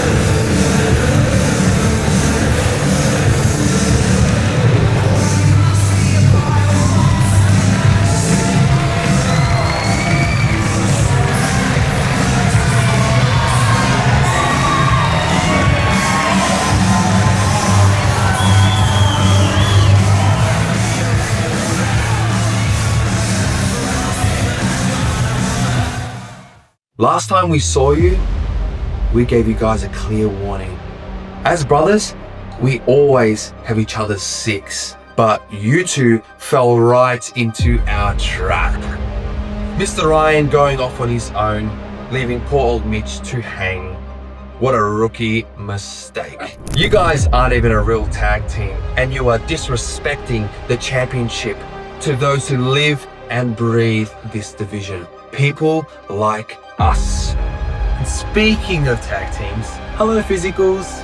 Last time we saw you, we gave you guys a clear warning. As brothers, we always have each other's six, but you two fell right into our trap. Mr. Ryan going off on his own, leaving poor old Mitch to hang. What a rookie mistake. You guys aren't even a real tag team, and you are disrespecting the championship to those who live and breathe this division. People like us. And speaking of tag teams, hello Physicals.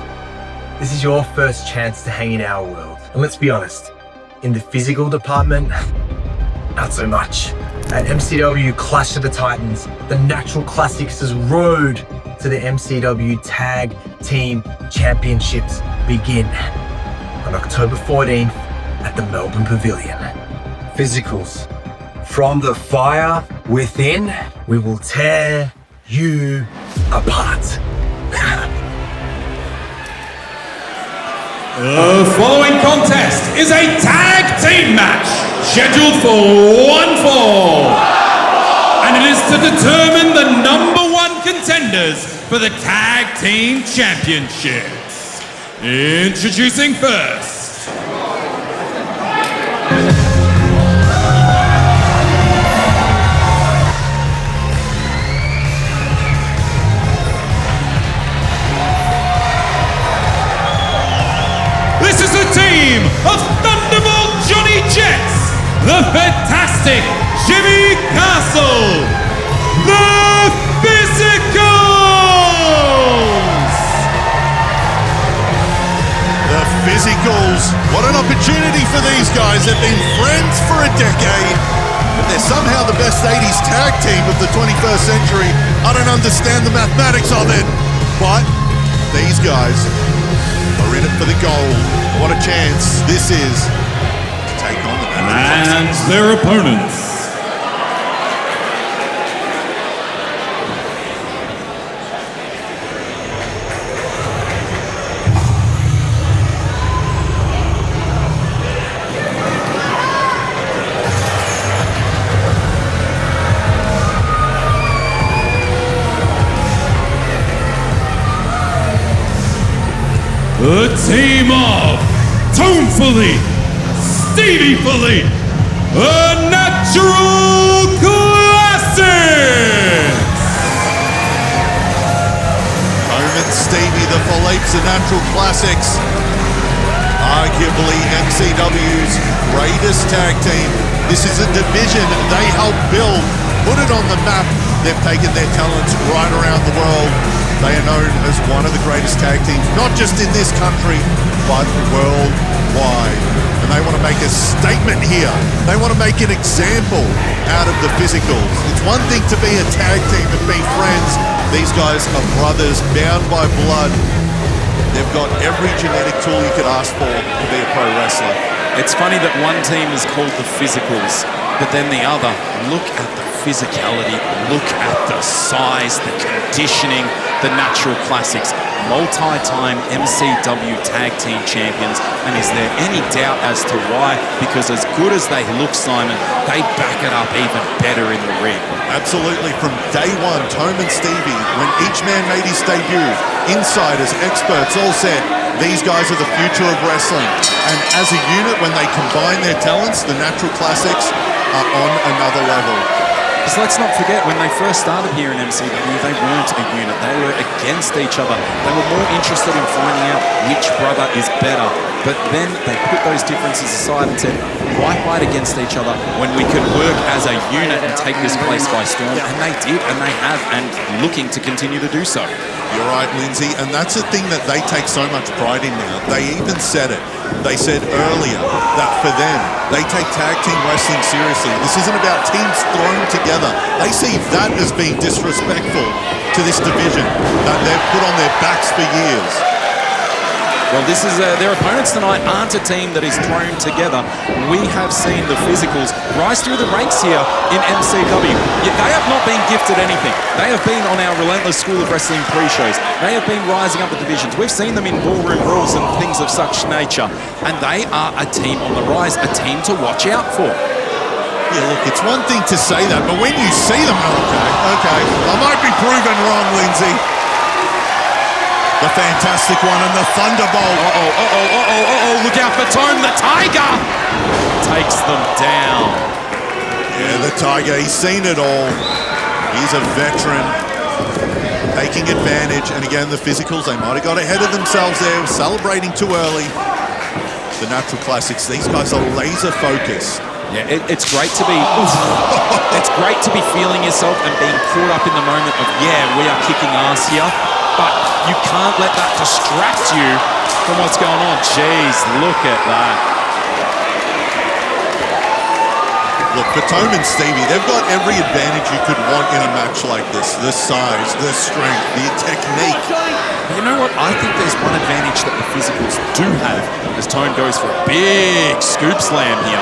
This is your first chance to hang in our world. And let's be honest, in the physical department, not so much. At MCW Clash of the Titans, the Natural Classics' road to the MCW Tag Team Championships begin on October 14th at the Melbourne Pavilion. Physicals, from the fire within, we will tear you apart. The following contest is a tag team match scheduled for one fall. And it is to determine the #1 contenders for the tag team championships. Introducing first. This is a team of Thunderbolt Johnny Jets, the Fantastic Jimmy Castle, the Physicals! The Physicals. What an opportunity for these guys. They've been friends for a decade, but they're somehow the best 80s tag team of the 21st century. I don't understand the mathematics of it, but these guys are in it for the gold. What a chance this is to take on the And their opponents. The team of Tonefully, Steviefully, the Natural Classics! Home and Stevie, the Philippe's and Natural Classics. Arguably MCW's greatest tag team. This is a division they helped build, put it on the map. They've taken their talents right around the world. They are known as one of the greatest tag teams, not just in this country, but worldwide. And they want to make a statement here. They want to make an example out of the Physicals. It's one thing to be a tag team and be friends. These guys are brothers, bound by blood. They've got every genetic tool you could ask for to be a pro wrestler. It's funny that one team is called the Physicals but then the other. Look at the physicality, look at the size, the conditioning, the natural classics. Multi-time MCW tag team champions, and is there any doubt as to why? Because as good as they look, Simon, they back it up even better in the ring. Absolutely. From day one, Tome and Stevie, when each man made his debut, insiders, experts all said, these guys are the future of wrestling. And as a unit, when they combine their talents, the Natural Classics are on another level. Because let's not forget, when they first started here in MCW, they weren't a unit. They were against each other. They were more interested in finding out which brother is better. But then they put those differences aside and said, why fight against each other when we could work as a unit and take this place by storm? And they did, and they have, and looking to continue to do so. You're right, Lindsay, and that's the thing that they take so much pride in now. They even said it. They said earlier that for them, they take tag team wrestling seriously. This isn't about teams thrown together. They see that as being disrespectful to this division that they've put on their backs for years. Well, this is their opponents tonight aren't a team that is thrown together. We have seen the physicals rise through the ranks here in MCW. Yet they have not been gifted anything. They have been on our Relentless School of Wrestling pre-shows. They have been rising up the divisions. We've seen them in ballroom rules and things of such nature. And they are a team on the rise, a team to watch out for. Yeah, look, it's one thing to say that, but when you see them, okay, I might be proven wrong, Lindsay. The fantastic one and the thunderbolt. Look out for Tome, the Tiger! Takes them down. Yeah, the Tiger, he's seen it all. He's a veteran, taking advantage. And again, the physicals, they might have got ahead of themselves there, celebrating too early. The Natural Classics, these guys are laser focused. Yeah, it's great to be, it's great to be feeling yourself and being caught up in the moment of, yeah, we are kicking ass here. But you can't let that distract you from what's going on. Jeez, look at that. Look, for Tome and Stevie, they've got every advantage you could want in a match like this. The size, the strength, the technique. You know what? I think there's one advantage that the physicals do have as Tome goes for a big scoop slam here.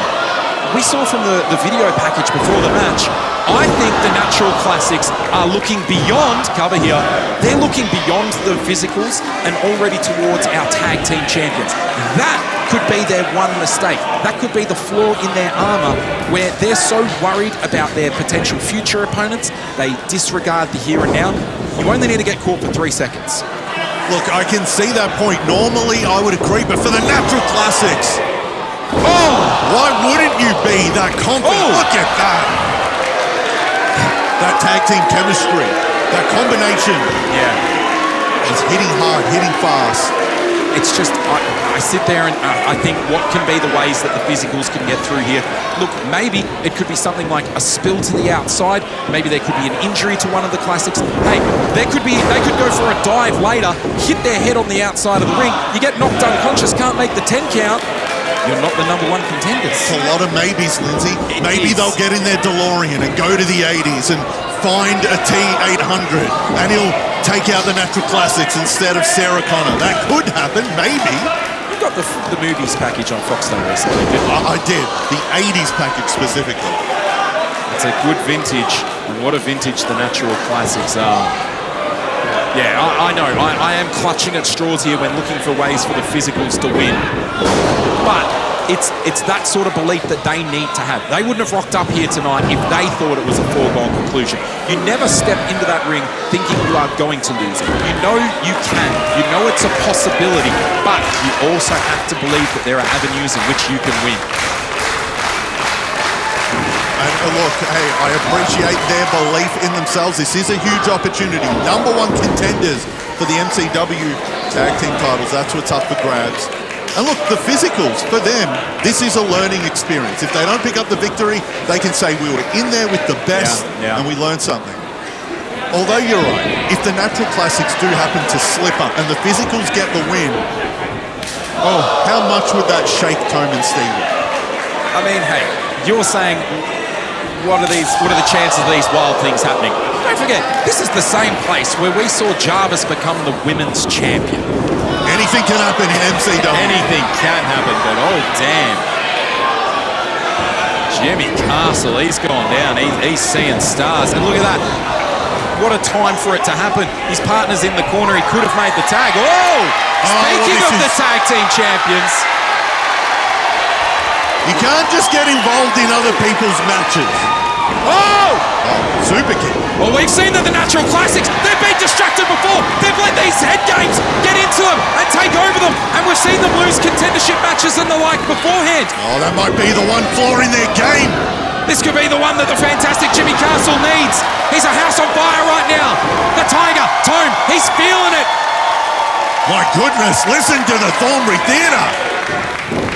We saw from the video package before the match, I think the Natural Classics are looking beyond, cover here, they're looking beyond the physicals and already towards our tag team champions. That could be their one mistake. That could be the flaw in their armor where they're so worried about their potential future opponents, they disregard the here and now. You only need to get caught for 3 seconds. Look, I can see that point. Normally, I would agree, but for the Natural Classics, why wouldn't you be that confident? Look at that. That tag team chemistry, that combination. Yeah. He's hitting hard, hitting fast. It's just, I sit there and I think what can be the ways that the physicals can get through here. Look, maybe it could be something like a spill to the outside. Maybe there could be an injury to one of the classics. Hey, they could go for a dive later, hit their head on the outside of the ring. You get knocked unconscious, can't make the 10 count. You're not the #1 contenders. It's a lot of maybes, Lindsay. Maybe they'll get in their DeLorean and go to the 80s and find a T800 and he'll take out the Natural Classics instead of Sarah Connor. That could happen, maybe. You got the movies package on Foxtel recently, didn't you? I did. The 80s package specifically. It's a good vintage. And what a vintage the Natural Classics are. Yeah, I know. I am clutching at straws here when looking for ways for the physicals to win. But it's that sort of belief that they need to have. They wouldn't have rocked up here tonight if they thought it was a foregone conclusion. You never step into that ring thinking you are going to lose. You know you can. You know it's a possibility. But you also have to believe that there are avenues in which you can win. And look, hey, I appreciate their belief in themselves. This is a huge opportunity. #1 contenders for the MCW tag team titles. That's what's up for grabs. And look, the physicals, for them, this is a learning experience. If they don't pick up the victory, they can say we were in there with the best and we learned something. Although you're right, if the Natural Classics do happen to slip up and the physicals get the win, how much would that shake Tome and Stevie? I mean, hey, you're saying, what are the chances of these wild things happening? Don't forget, this is the same place where we saw Jarvis become the women's champion. Anything can happen in MCW. Anything can happen, but oh damn. Jimmy Castle, he's gone down. He's seeing stars. And look at that. What a time for it to happen. His partner's in the corner. He could have made the tag. Oh! Speaking of the tag team champions. You can't just get involved in other people's matches. Oh! Super kick. Well, we've seen that the Natural Classics, they've been distracted before. They've let these head games get into them and take over them. And we've seen them lose contendership matches and the like beforehand. Oh, that might be the one flaw in their game. This could be the one that the fantastic Jimmy Castle needs. He's a house on fire right now. The Tiger, Tone, he's feeling it. My goodness, listen to the Thornbury Theatre.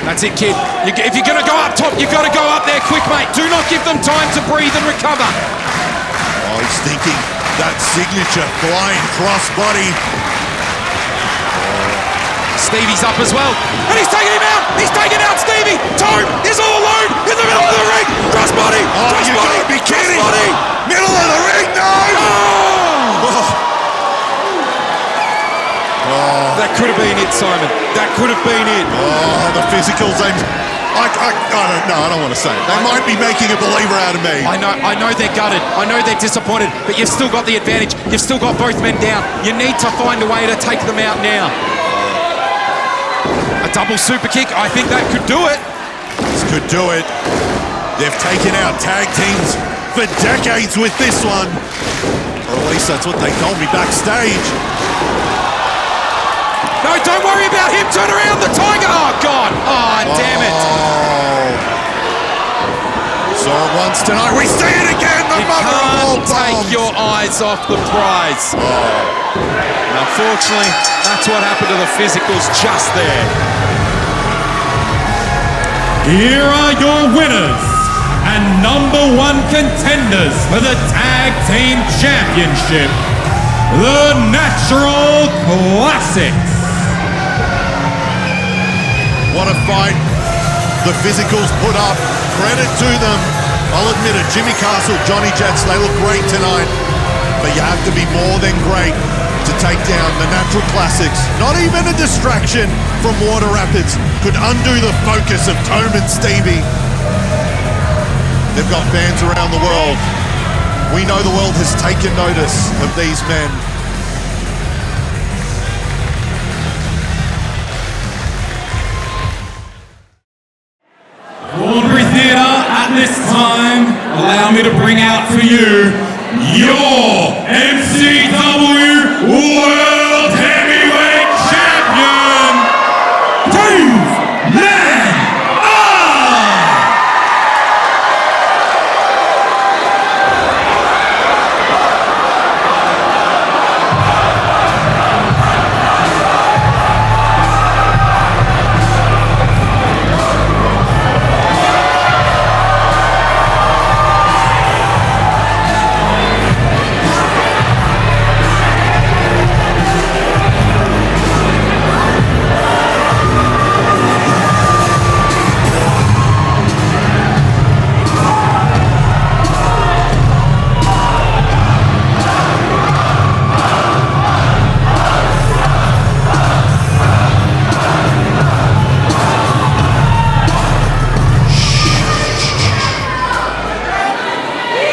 That's it, kid. If you're going to go up top, you've got to go up there quick, mate. Do not give them time to breathe and recover. Oh, he's thinking that signature flying crossbody. Stevie's up as well. And he's taking him out. He's taking out Stevie. Tone is all alone in the middle of the ring. Crossbody. Oh, crossbody. you gotta be kidding. Crossbody. Middle of the ring, no. That could have been it, Simon. That could have been it. Oh, the physicals. I don't know. I don't want to say it. They might be making a believer out of me. I know they're gutted. I know they're disappointed. But you've still got the advantage. You've still got both men down. You need to find a way to take them out now. A double super kick. I think that could do it. This could do it. They've taken out tag teams for decades with this one. Or at least that's what they told me backstage. No, don't worry about him. Turn around, the Tiger. Oh, God. Oh, damn it. Saw it once tonight. We see it again. The mother of all bombs. Take your eyes off the prize. And unfortunately, that's what happened to the physicals just there. Here are your winners and #1 contenders for the Tag Team Championship, the Natural Classics. What a fight the physicals put up. Credit to them. I'll admit it, Jimmy Castle, Johnny Jets, they look great tonight. But you have to be more than great to take down the Natural Classics. Not even a distraction from Water Rapids could undo the focus of Tome and Stevie. They've got fans around the world. We know the world has taken notice of these men. Thornbury Theatre, at this time, allow me to bring out for you your MCW World Heavyweight Champion, Man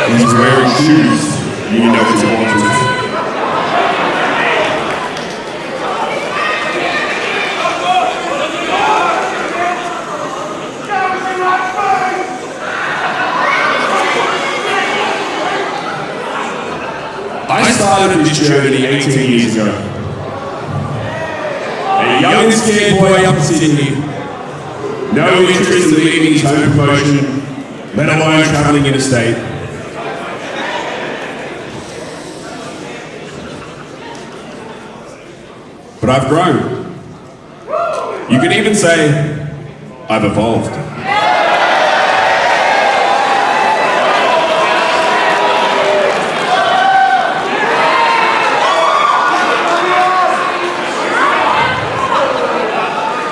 He's wearing shoes. You know it's important. I started this journey 18 years ago. A young and scared boy up in Sydney. No interest in leaving his home promotion, let alone travelling interstate. But I've grown. You could even say I've evolved.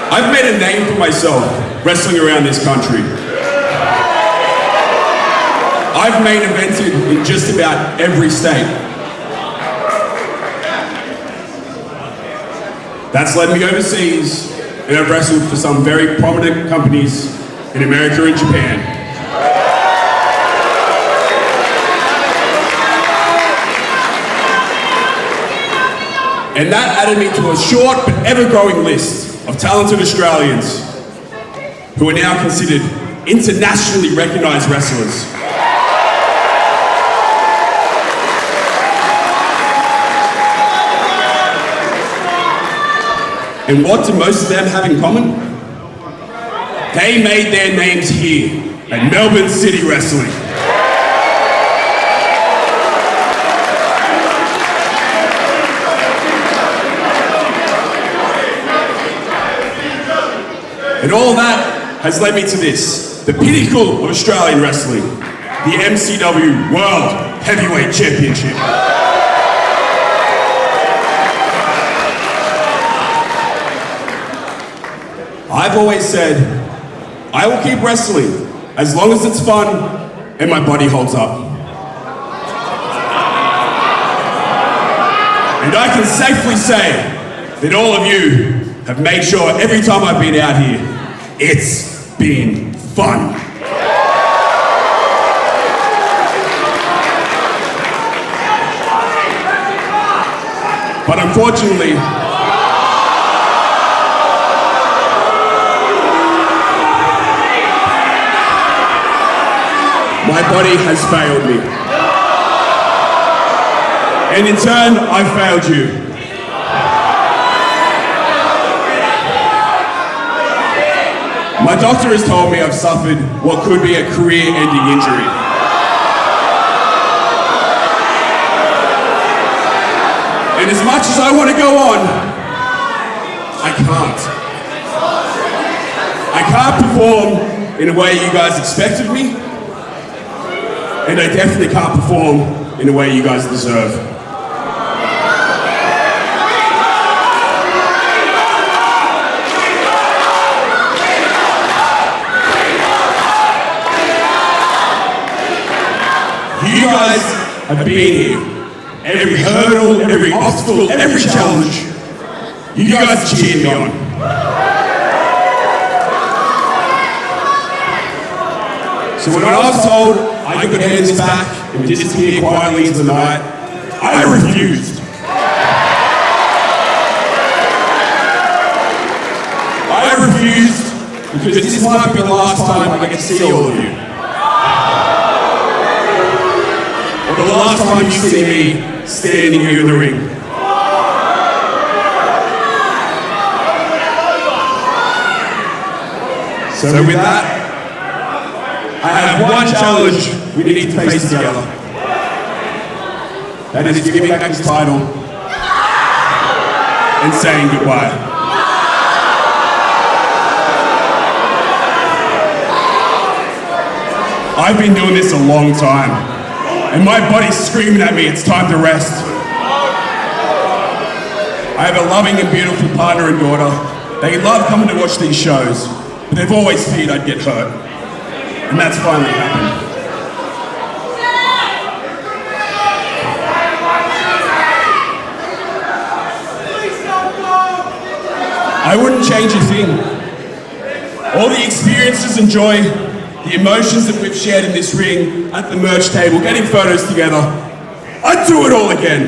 I've made a name for myself wrestling around this country. I've main evented in just about every state. That's led me overseas, and I've wrestled for some very prominent companies in America and Japan. And that added me to a short but ever-growing list of talented Australians who are now considered internationally recognised wrestlers. And what do most of them have in common? They made their names here at Melbourne City Wrestling. And all that has led me to this, the pinnacle of Australian wrestling, the MCW World Heavyweight Championship. I've always said, I will keep wrestling as long as it's fun and my body holds up. And I can safely say that all of you have made sure every time I've been out here, it's been fun. But unfortunately, my body has failed me. And in turn, I've failed you. My doctor has told me I've suffered what could be a career-ending injury. And as much as I want to go on, I can't. I can't perform in a way you guys expect of me, and I definitely can't perform in a way you guys deserve. You guys have been here. Every hurdle, every obstacle, every challenge. You guys cheered me on. So when I was told I could hand this back and disappear quietly into the night, I refused. I refused because this might be the last time I get to see all of you. The last time you see me standing here in the ring. So with that, I have one challenge we need to face together. That is giving back this title and saying goodbye. I've been doing this a long time. And my body's screaming at me, it's time to rest. I have a loving and beautiful partner and daughter. They love coming to watch these shows, but they've always feared I'd get hurt. And that's finally happened. I wouldn't change a thing. All the experiences and joy, the emotions that we've shared in this ring, at the merch table, getting photos together, I'd do it all again.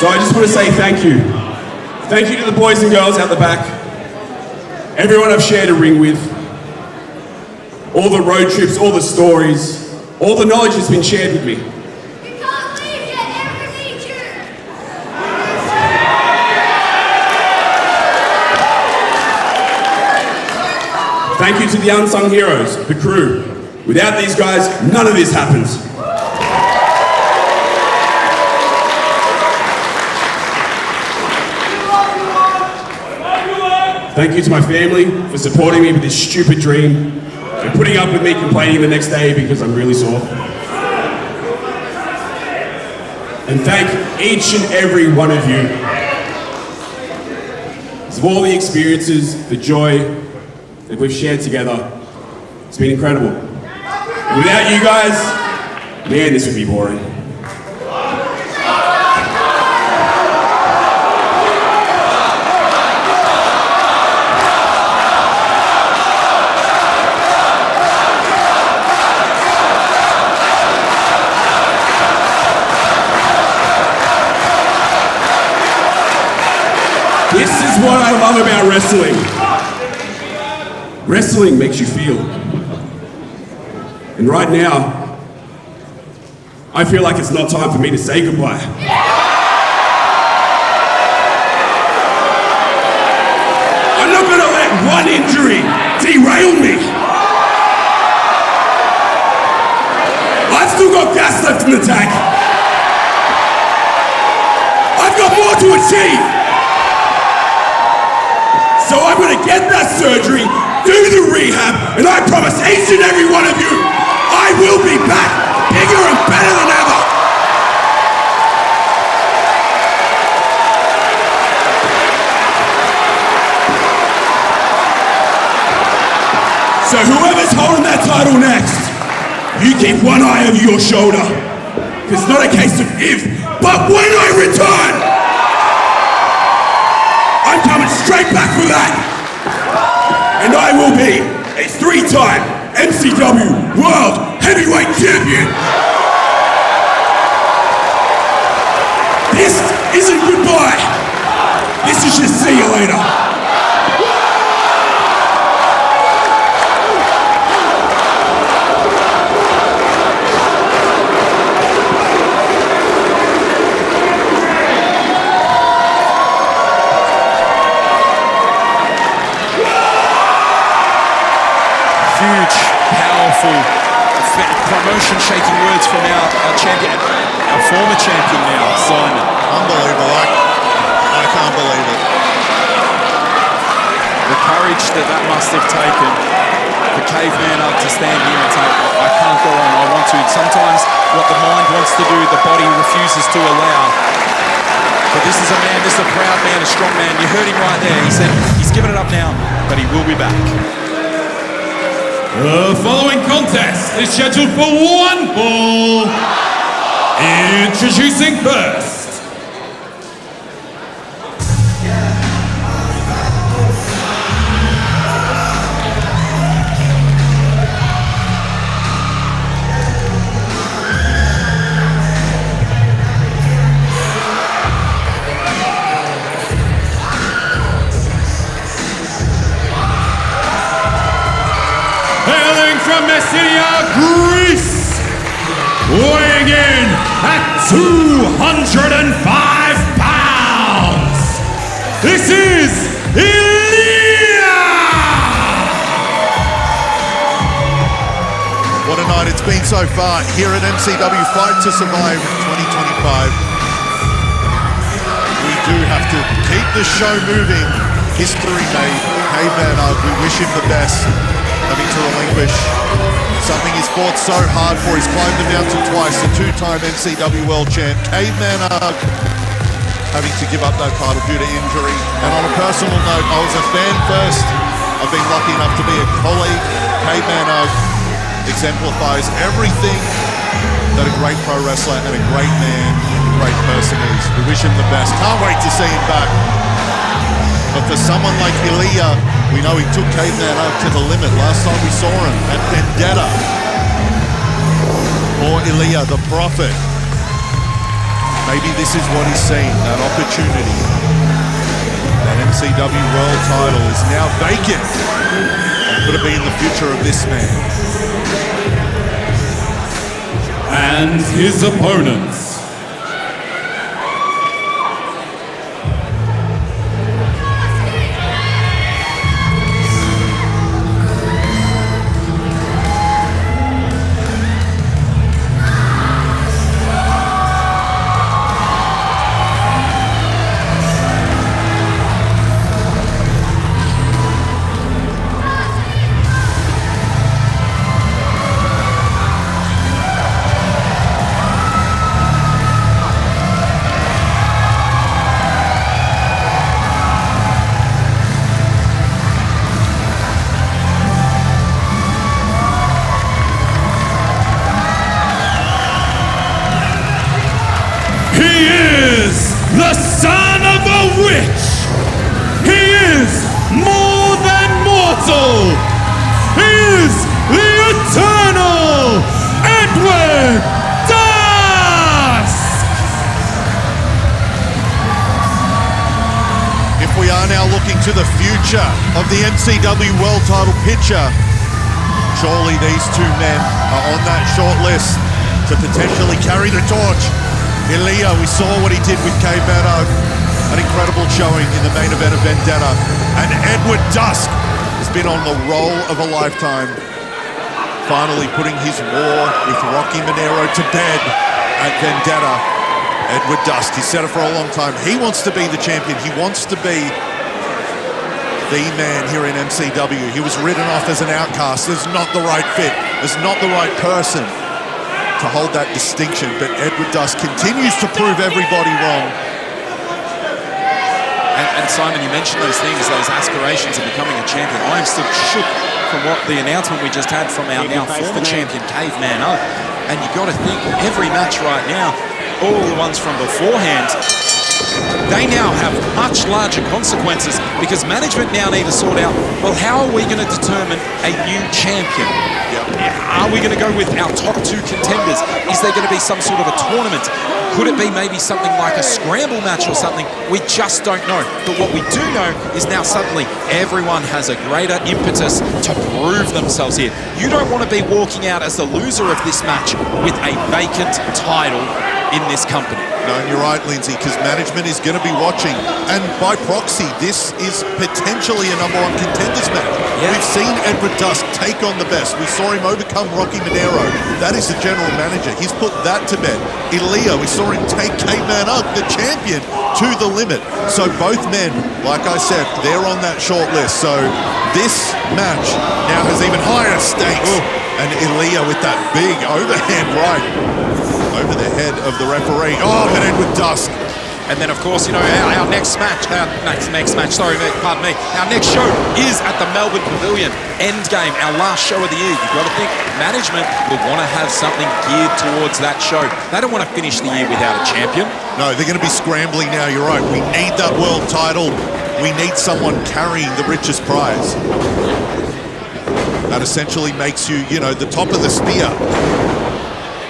So I just want to say thank you. Thank you to the boys and girls out the back, everyone I've shared a ring with, all the road trips, all the stories, all the knowledge that's been shared with me. Thank you to the unsung heroes, the crew. Without these guys, none of this happens. Thank you to my family for supporting me with this stupid dream, for putting up with me complaining the next day because I'm really sore. And thank each and every one of you. Because of all the experiences, the joy that we've shared together, it's been incredible. And without you guys, man, this would be boring. This is what I love about wrestling. Wrestling makes you feel. And right now, I feel like it's not time for me to say goodbye. I'm not gonna let one injury derail me. I've still got gas left in the tank. I've got more to achieve. So I'm gonna get that surgery, do the rehab, and I promise each and every one of you, I will be back, bigger and better than ever. So whoever's holding that title next, you keep one eye over your shoulder. It's not a case of if, but when I return, I'm coming straight back for that. And I will be a 3-time MCW World Heavyweight Champion. This isn't goodbye. This is just see you later. Huge, powerful, promotion-shaking words from our champion, our former champion now, Simon. Unbelievable. I can't believe it. The courage that must have taken the caveman up to stand here and say, I can't go on, I want to. Sometimes what the mind wants to do, the body refuses to allow. But this is a man, this is a proud man, a strong man. You heard him right there. He said he's given it up now, but he will be back. The following contest is scheduled for one fall. Introducing first. From Kassidy, Greece, weighing in at 205 pounds, this is Ilia! What a night it's been so far here at MCW Fight to Survive 2025. We do have to keep the show moving. History made. Caveman, we wish him the best. Having to relinquish something he's fought so hard for. He's climbed the mountain twice, the 2-time MCW World Champ. Caveman having to give up that title due to injury. And on a personal note, I was a fan first. I've been lucky enough to be a colleague. Caveman exemplifies everything that a great pro wrestler and a great man, a great person is. We wish him the best. Can't wait to see him back. But for someone like Ilia, we know he took Caveman up to the limit. Last time we saw him at Vendetta. Or Ilia, the Prophet. Maybe this is what he's seen, that opportunity. That MCW World title is now vacant. And could it be in the future of this man? And his opponents. The son of a witch! He is more than mortal! He is the eternal Edward Dusk! If we we are now looking to the future of the MCW World Title picture. Surely these two men are on that short list to potentially carry the torch. Ilia, we saw what he did with Caveman Oak. An incredible showing in the main event of Vendetta. And Edward Dusk has been on the roll of a lifetime, finally putting his war with Rocky Monero to bed at Vendetta. Edward Dusk, he's said it for a long time. He wants to be the champion. He wants to be the man here in MCW. He was written off as an outcast. There's not the right fit. There's not the right person to hold that distinction. But Edward Dusk continues to prove everybody wrong. And Simon, you mentioned those things, those aspirations of becoming a champion. I am still shook from what the announcement we just had from our now former champion, Caveman Oak. And you got to think, every match right now, all the ones from beforehand, they now have much larger consequences because management now need to sort out, well, how are we going to determine a new champion? Are we going to go with our top two contenders? Is there going to be some sort of a tournament? Could it be maybe something like a scramble match or something? We just don't know. But what we do know is now suddenly everyone has a greater impetus to prove themselves here. You don't want to be walking out as the loser of this match with a vacant title in this company. No, and you're right, Lindsay, because management is going to be watching. And by proxy, this is potentially a #1 contenders match. Yeah. We've seen Edward Dusk take on the best. We saw him overcome Rocky Monero. That is the general manager. He's put that to bed. Ilia, we saw him take Caveman Oak, the champion, to the limit. So both men, like I said, they're on that short list. So this match now has even higher stakes. And Ilia with that big overhand right over the head of the referee. Oh, but Edward Dusk. And then, of course, you know, our next match, our next match, sorry, pardon me, our next show is at the Melbourne Pavilion. Endgame, our last show of the year. You've got to think management will want to have something geared towards that show. They don't want to finish the year without a champion. No, they're going to be scrambling now. You're right. We need that world title. We need someone carrying the richest prize. That essentially makes you, you know, the top of the spear.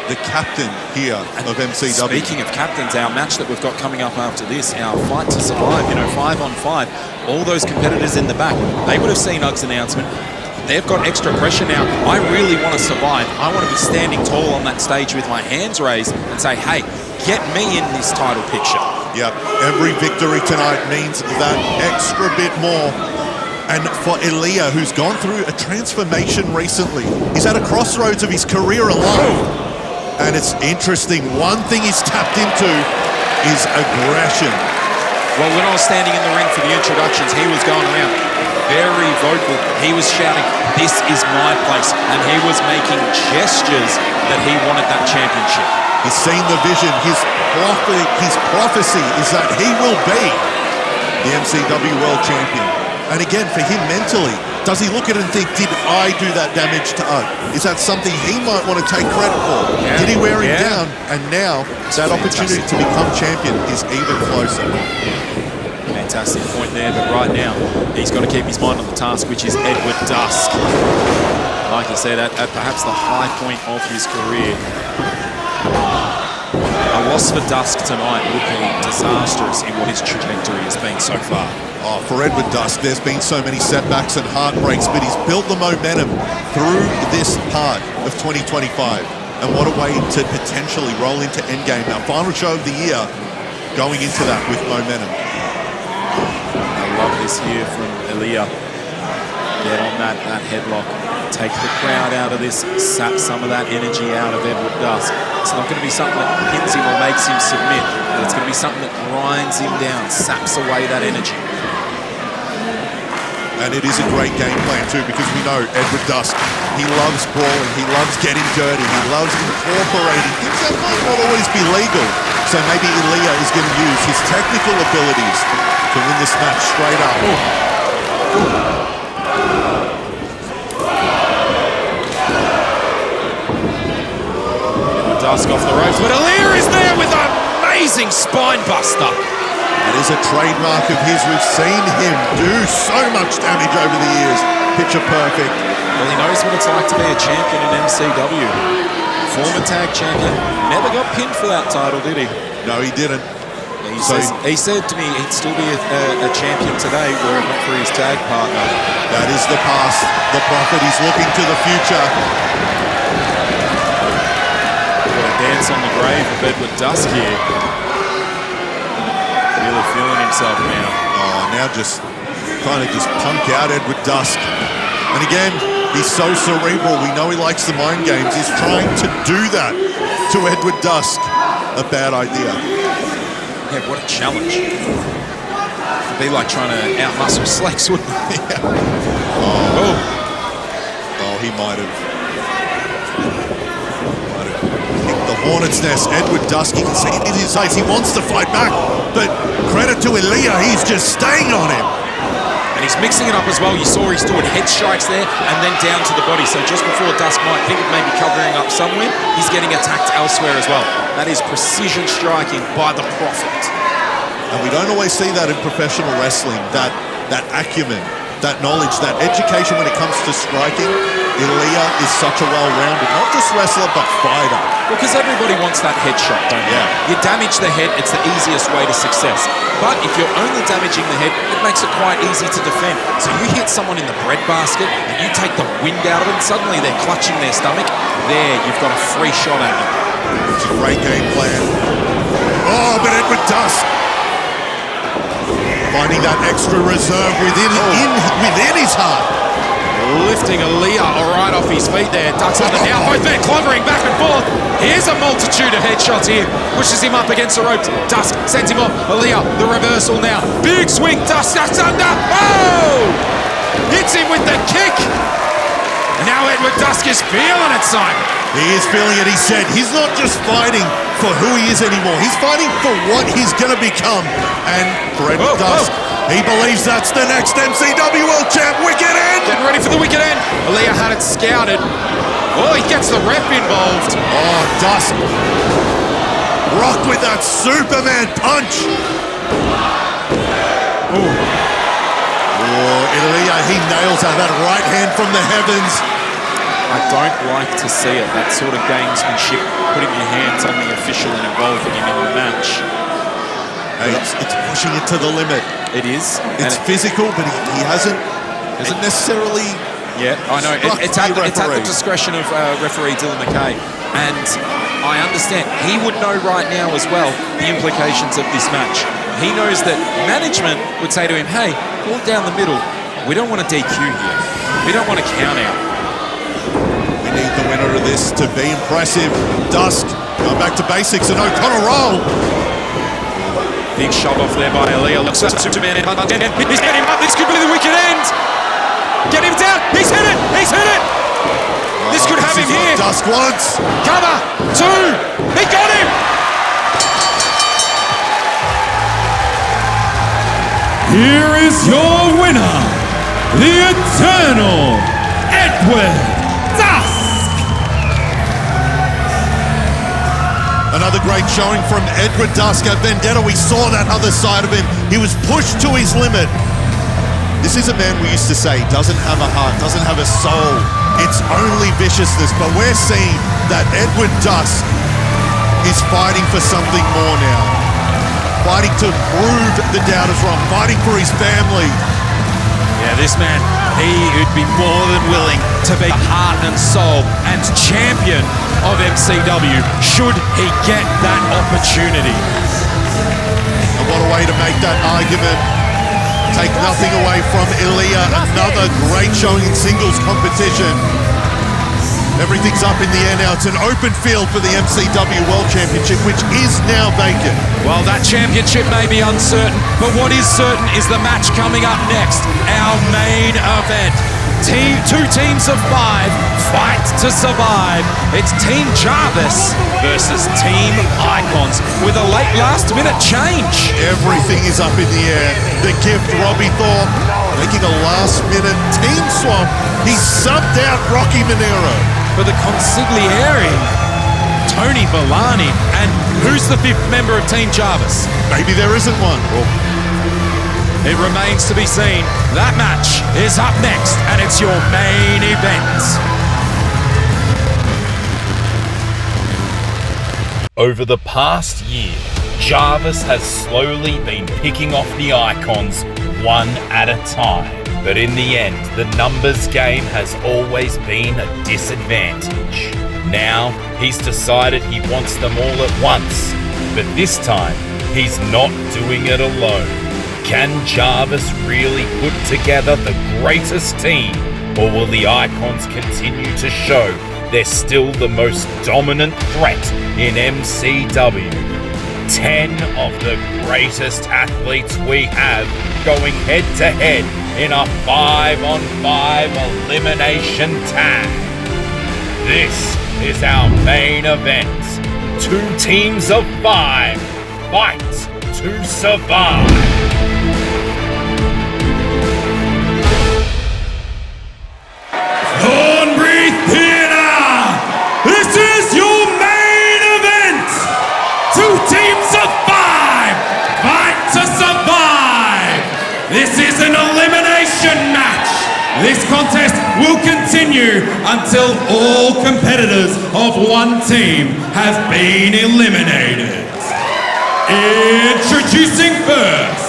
The captain here of MCW. Speaking of captains, our match that we've got coming up after this, our fight to survive, you know, 5-on-5, all those competitors in the back, they would have seen Ug's announcement. They've got extra pressure now. I really want to survive. I want to be standing tall on that stage with my hands raised and say, hey, get me in this title picture. Yeah, every victory tonight means that extra bit more. And for Ilia, who's gone through a transformation recently, he's at a crossroads of his career alone. And it's interesting, one thing he's tapped into is aggression. Well, when I was standing in the ring for the introductions, he was going around very vocal. He was shouting, this is my place. And he was making gestures that he wanted that championship. He's seen the vision. His prophecy is that he will be the MCW World Champion. And again, for him mentally, does he look at it and think, did I do that damage to Ugg? Is that something he might want to take credit for? Yeah. Did he wear him down? And now, that opportunity to become champion is even closer. Fantastic point there, but right now, he's got to keep his mind on the task, which is Edward Dusk. Like he said, at perhaps the high point of his career. A loss for Dusk tonight would be disastrous in what his trajectory has been so far. Oh, for Edward Dusk, there's been so many setbacks and heartbreaks, but he's built the momentum through this part of 2025. And what a way to potentially roll into Endgame, our final show of the year, going into that with momentum. I love this here from Ilia. Get on that headlock. Take the crowd out of this, sap some of that energy out of Edward Dusk. It's not going to be something that pins him or makes him submit, but it's going to be something that grinds him down, saps away that energy. And it is a great game plan too, because we know Edward Dusk, he loves brawling, he loves getting dirty, he loves incorporating things that might not always be legal. So maybe Ilia is going to use his technical abilities to win this match straight up. Dusk off the ropes, but Ilia is there with an amazing spine buster. That is a trademark of his. We've seen him do so much damage over the years. Picture perfect. Well, he knows what it's like to be a champion in MCW. Former tag champion. Never got pinned for that title, did he? No, he didn't. He said to me he'd still be a champion today were it not for his tag partner. That is the past, the prophet. He's looking to the future. Got a dance on the grave of Edward Dusk here. Really feeling himself now. Oh, now just trying to punk out Edward Dusk. And again, he's so cerebral. We know he likes the mind games. He's trying to do that to Edward Dusk. A bad idea. Yeah, what a challenge. It'd be like trying to out-muscle Slex, wouldn't it? Yeah. Oh, he might have picked the hornet's nest. Edward Dusk, you can see it in his eyes. He wants to fight back, but credit to Ilia, he's just staying on him. And he's mixing it up as well. You saw he's doing head strikes there and then down to the body. So just before Dusk might think of maybe covering up somewhere, he's getting attacked elsewhere as well. That is precision striking by the Prophet. And we don't always see that in professional wrestling, that acumen, that knowledge, that education when it comes to striking. Ilia is such a well-rounded, not just wrestler, but fighter. Well, because everybody wants that headshot, don't you? Yeah. You damage the head, it's the easiest way to success. But if you're only damaging the head, it makes it quite easy to defend. So you hit someone in the breadbasket and you take the wind out of them, suddenly they're clutching their stomach. There, you've got a free shot at them. It's a great game plan. Oh, but Edward Dusk finding that extra reserve within his heart. Lifting Ilia right off his feet there. Ducks under now. Both men clobbering back and forth. Here's a multitude of headshots here. Pushes him up against the ropes. Dusk sends him off. Ilia, the reversal now. Big swing. Dusk under. Oh! Hits him with the kick. And now Edward Dusk is feeling it, Simon. He is feeling it. He said he's not just fighting for who he is anymore. He's fighting for what he's going to become. And for Edward Dusk, he believes that's the next MCW World Champ. Wicked end! Getting ready for the wicked end. Ilia had it scouted. Oh, he gets the ref involved. Oh, Dusk rocked with that Superman punch. Oh, Ilia, he nails that right hand from the heavens. I don't like to see it, that sort of gamesmanship, putting your hands on the official and involving him in the match. Hey, it's pushing it to the limit. It is. It's physical, but he hasn't necessarily. Yeah, I know. It's at the discretion of referee Dylan McKay. And I understand. He would know right now as well the implications of this match. He knows that management would say to him, hey, pull down the middle. We don't want a DQ here. We don't want a count out. We need the winner of this to be impressive. Dusk, going back to basics, and O'Connor roll. Big shove off there by Ilia. Looks like Superman. He's getting him up. This could be the wicked end. Get him down. He's hit it. He's hit it. This could have him here. Dusk once. Cover. Two. He got him. Here is your winner, the Eternal Edward Dusk. Another great showing from Edward Dusk at Vendetta. We saw that other side of him. He was pushed to his limit. This is a man we used to say doesn't have a heart, doesn't have a soul. It's only viciousness. But we're seeing that Edward Dusk is fighting for something more now. Fighting to prove the doubters wrong. Fighting for his family. Yeah, this man, he would be more than willing to be heart and soul and champion of MCW should he get that opportunity. And what a way to make that argument. Take nothing away from Ilia. Another great showing in singles competition. Everything's up in the air now. It's an open field for the MCW World Championship, which is now vacant. Well, that championship may be uncertain, but what is certain is the match coming up next, our main event. Two teams of 5 fight to survive. It's Team Jarvis versus Team Icons with a late last-minute change. Everything is up in the air. The gift, Robbie Thorpe, making a last-minute team swap. He subbed out Rocky Monero for the consigliere, Tony Villani. And who's the 5th member of Team Jarvis? Maybe there isn't one. It remains to be seen. That match is up next, and it's your main event. Over the past year, Jarvis has slowly been picking off the icons one at a time. But in the end, the numbers game has always been a disadvantage. Now, he's decided he wants them all at once, but this time, he's not doing it alone. Can Jarvis really put together the greatest team, or will the icons continue to show they're still the most dominant threat in MCW? 10 of the greatest athletes we have going head to head in a 5-on-5 elimination tag. This is our main event. 2 teams of 5 fight to survive. Thornbury Theatre! This is your main event! 2 teams of 5 fight to survive! This is an elimination match! This contest will continue until all competitors of one team have been eliminated. Introducing first,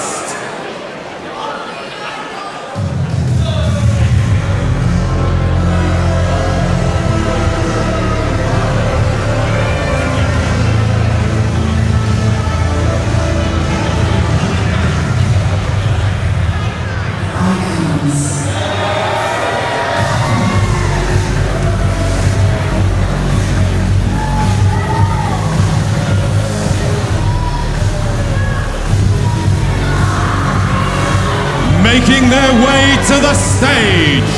making their way to the stage,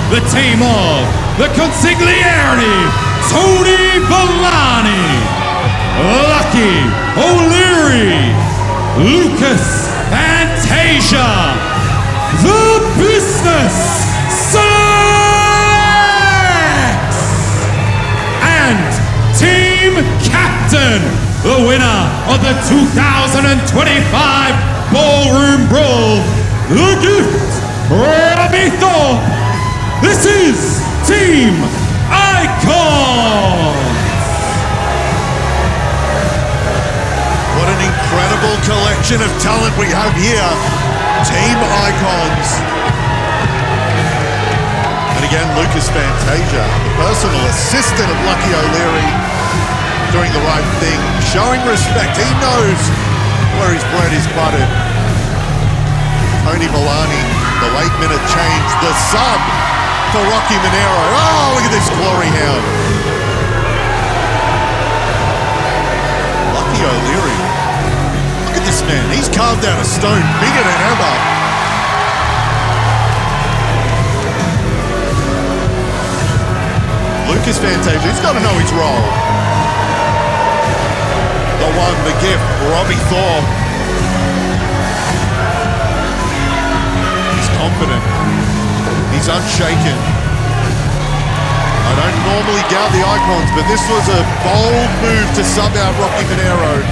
the team of the Consigliere, Tony Villani, Lucky O'Leary, Lucas Fantasia, The Business Selects, and Team Captain, the winner of the 2025 Ballroom Brawl, the Gift, Robbie Thorpe. This is Team Icons. What an incredible collection of talent we have here. Team Icons. And again, Lucas Fantasia, the personal assistant of Lucky O'Leary, doing the right thing, showing respect. He knows where his bread is buttered. Tony Villani, the late minute change, the sub for Rocky Monero. Oh, look at this glory hound. Lucky O'Leary. Look at this man. He's carved out a stone bigger than ever. Lucas Fantasia, he's got to know his role. The one, the gift, Robbie Thorpe. Confident. He's unshaken. I don't normally doubt the Icons, but this was a bold move to sub out Rocky Monero.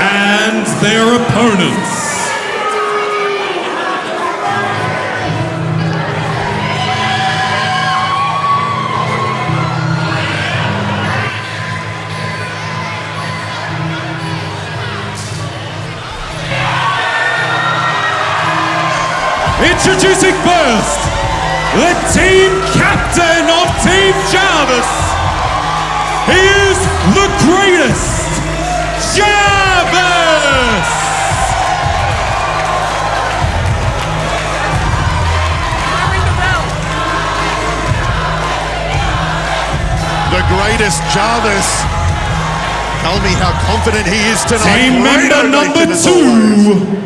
And their opponents. Introducing first, the team captain of Team Jarvis. He is the greatest, Jarvis! The greatest Jarvis. Tell me how confident he is tonight. Team member number 2.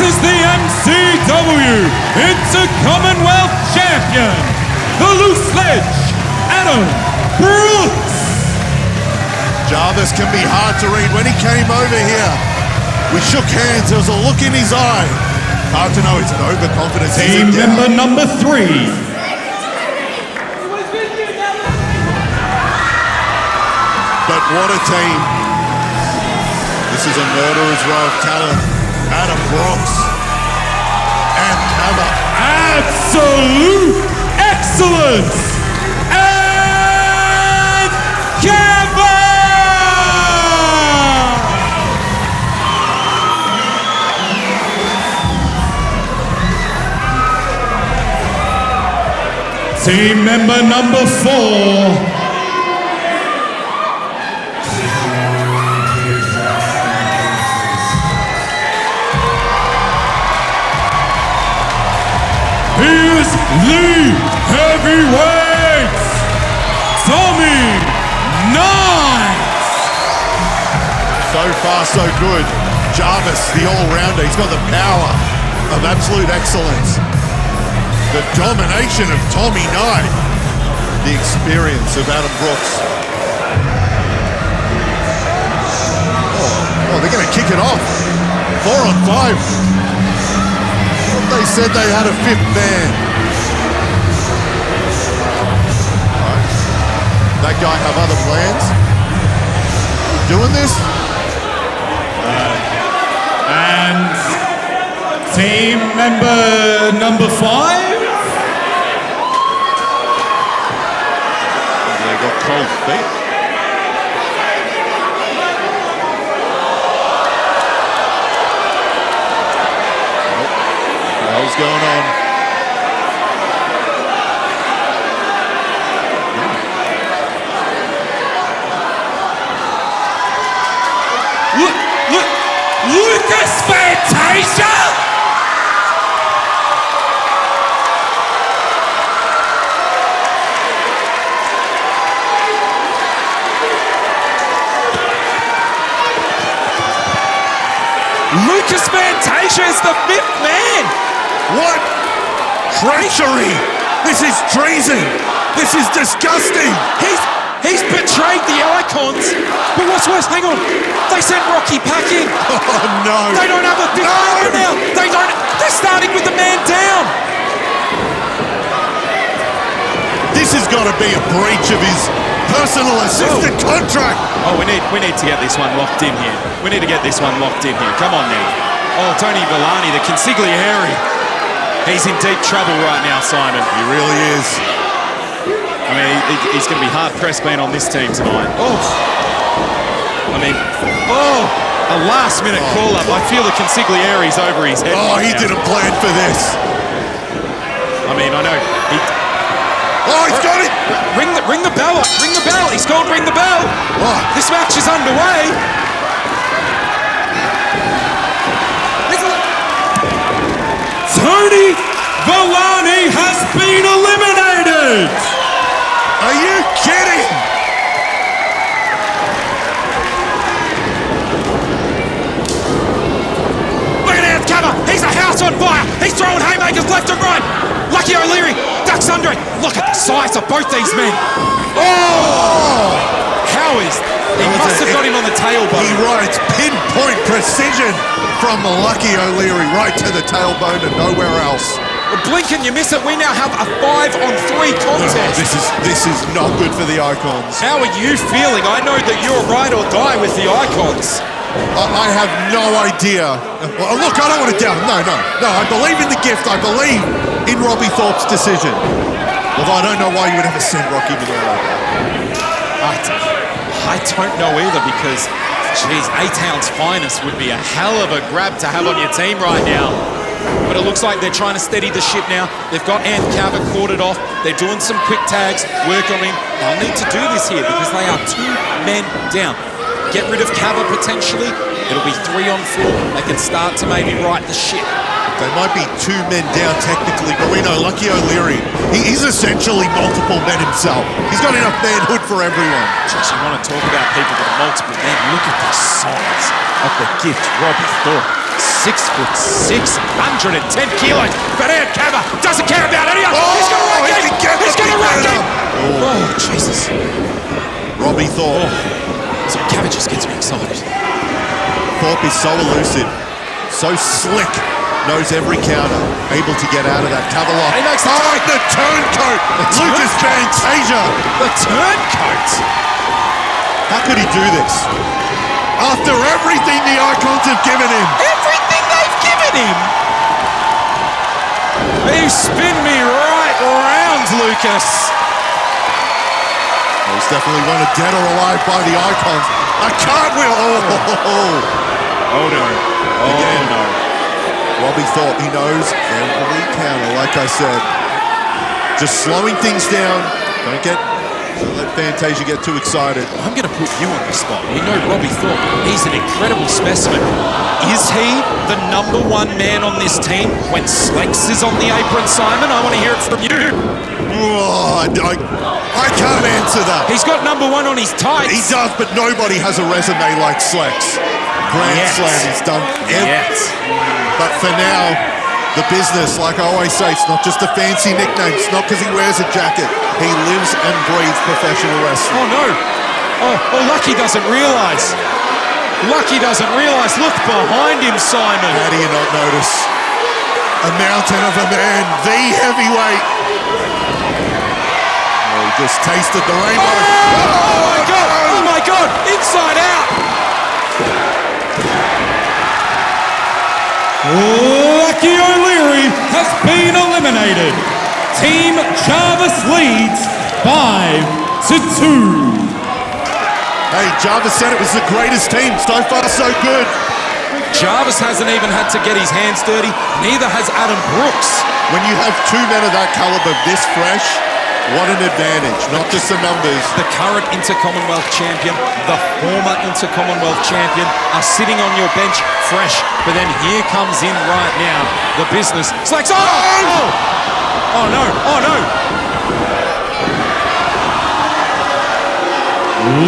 is the MCW Inter-Commonwealth Champion, the loose sledge, Adam Brooks. Jarvis can be hard to read. When he came over here, we shook hands. There was a look in his eye. Hard to know, is it overconfidence? Team member number 3. But what a team. This is a murderer's row of talent. Adam Brooks and Kava. Absolute excellence and Kava! Team member number 4. Here's the heavyweight, Tommy Knight. So far, so good. Jarvis, the all-rounder, he's got the power of absolute excellence. The domination of Tommy Knight. The experience of Adam Brooks. Oh, they're going to kick it off. 4 on 5. They said they had a 5th man. Right. That guy have other plans? Doing this? And team member number 5. They got cold feet. What's going on? Lucas Fantasia! Lucas Fantasia is the 5th man! What? Treachery! This is treason! This is disgusting! He's betrayed the Icons. But what's worse, hang on. They sent Rocky packing. Oh no! They don't have a big man now. They're starting with the man down. This has got to be a breach of his personal assistant contract. Oh, we need to get this one locked in here. We need to get this one locked in here. Come on now. Oh, Tony Villani, the consigliere. He's in deep trouble right now, Simon. He really is. I mean, he's going to be hard-pressed being on this team tonight. Oh! I mean, a last-minute call-up. I feel the consigliere's over his head. Oh, he didn't plan for this. I mean, I know. Oh, he's got it! Ring the bell up. Ring the bell. He's gone ring the bell. Oh. This match is underway. Tony Villani has been eliminated! Are you kidding? Look at that cover. He's a house on fire. He's throwing haymakers left and right. Lucky O'Leary ducks under it. Look at the size of both these men. Oh! How is... He must have got him on the tailbone. He rides pinpoint precision from Lucky O'Leary right to the tailbone and nowhere else. Well, blink and you miss it. We now have a 5-on-3 contest. This is not good for the Icons. How are you feeling? I know that you're ride or die with the Icons. I have no idea. Well, look, I don't want to doubt him. No. I believe in the gift. I believe in Robbie Thorpe's decision. Although I don't know why you would ever send Rocky to there like that. I don't know either because, geez, A-Town's finest would be a hell of a grab to have on your team right now. But it looks like they're trying to steady the ship now. They've got Ant Cava quartered off. They're doing some quick tags, work on him. They'll need to do this here because they are 2 men down. Get rid of Cava potentially. It'll be 3 on 4. They can start to maybe right the ship. They might be 2 men down technically, but we know Lucky O'Leary, he's essentially multiple men himself. He's got enough manhood for everyone. Just you want to talk about people that are multiple men. Look at the size of the gift, Robbie Thorpe. 6'6", 110 kilos. Fernand Cava doesn't care about anyone. He's going to rack him. He's going to rack him. Oh, Jesus. Robbie Thorpe. So Cava just gets me excited. Thorpe is so elusive, so slick, knows every counter, able to get out of that cover lock. He makes the turncoat. Lucas Fantasia. The turncoat. How could he do this? After everything the Icons have given him. Everything they've given him. You spin me right round, Lucas. He's definitely wanted dead or alive by the Icons. A cartwheel. Oh no. Again, no. Robbie Thorpe, he knows every counter, like I said. Just slowing things down. Don't let Fantasia get too excited. I'm going to put you on the spot. You know Robbie Thorpe, he's an incredible specimen. Is he the #1 man on this team when Slex is on the apron, Simon? I want to hear it from you. Oh, I can't answer that. He's got #1 on his tights. He does, but nobody has a resume like Slex. Grand Slam, he's done everything. But for now, the business, like I always say, it's not just a fancy nickname. It's not because he wears a jacket. He lives and breathes professional wrestling. Oh, no. Oh, Lucky doesn't realise. Lucky doesn't realise. Look behind him, Simon. How do you not notice? A mountain of a man, the heavyweight. Oh, he just tasted the rainbow. Oh, my God. Oh, my God. Inside out. Lucky O'Leary has been eliminated. Team Jarvis leads 5-2. Hey, Jarvis said it was the greatest team. So far, so good. Jarvis hasn't even had to get his hands dirty. Neither has Adam Brooks. When you have two men of that caliber this fresh, what an advantage, not just the numbers. The current Inter-Commonwealth champion, the former Inter-Commonwealth champion are sitting on your bench fresh. But then here comes in right now the business. Slacks. Oh no, oh no.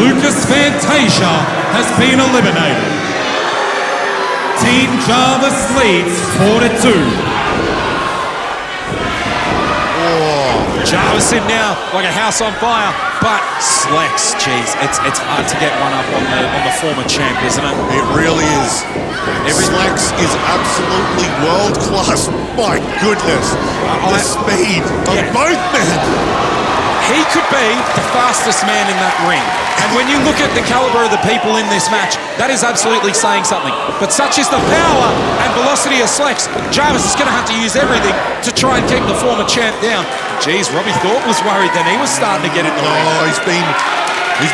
Lucas Fantasia has been eliminated. Team Jarvis leads 4-2. Jarvis in now like a house on fire, but Slex, geez, it's hard to get one up on the former champ, isn't it? It really is. Slex is absolutely world class. My goodness, the speed of both men. He could be the fastest man in that ring. And when you look at the caliber of the people in this match, that is absolutely saying something. But such is the power and velocity of Slex, Jarvis is going to have to use everything to try and keep the former champ down. Geez, Robbie Thorpe was worried then. He was starting to get in the ring. Oh, he's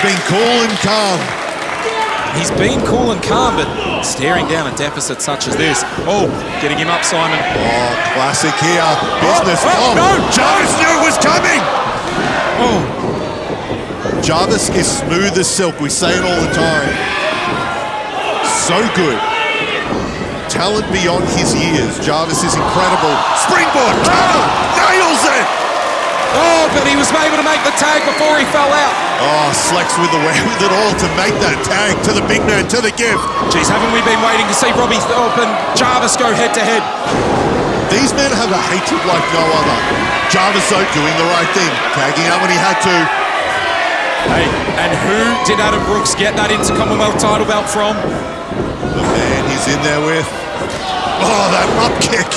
been cool and calm. He's been cool and calm, but staring down a deficit such as this. Oh, getting him up, Simon. Oh, classic here. Business. No! Jarvis knew it was coming. Oh. Jarvis is smooth as silk. We say it all the time. So good. Talent beyond his years. Jarvis is incredible. Springboard. Nails it. Oh, but he was able to make the tag before he fell out. Oh, Slex with it all to make that tag to the big man, to the gift. Geez, haven't we been waiting to see Robbie Thorpe and Jarvis go head to head? These men have a hatred like no other. Jarvis, though, doing the right thing. Tagging out when he had to. Hey, and who did Adam Brooks get that Inter-Commonwealth title belt from? The man he's in there with. Oh, that up kick.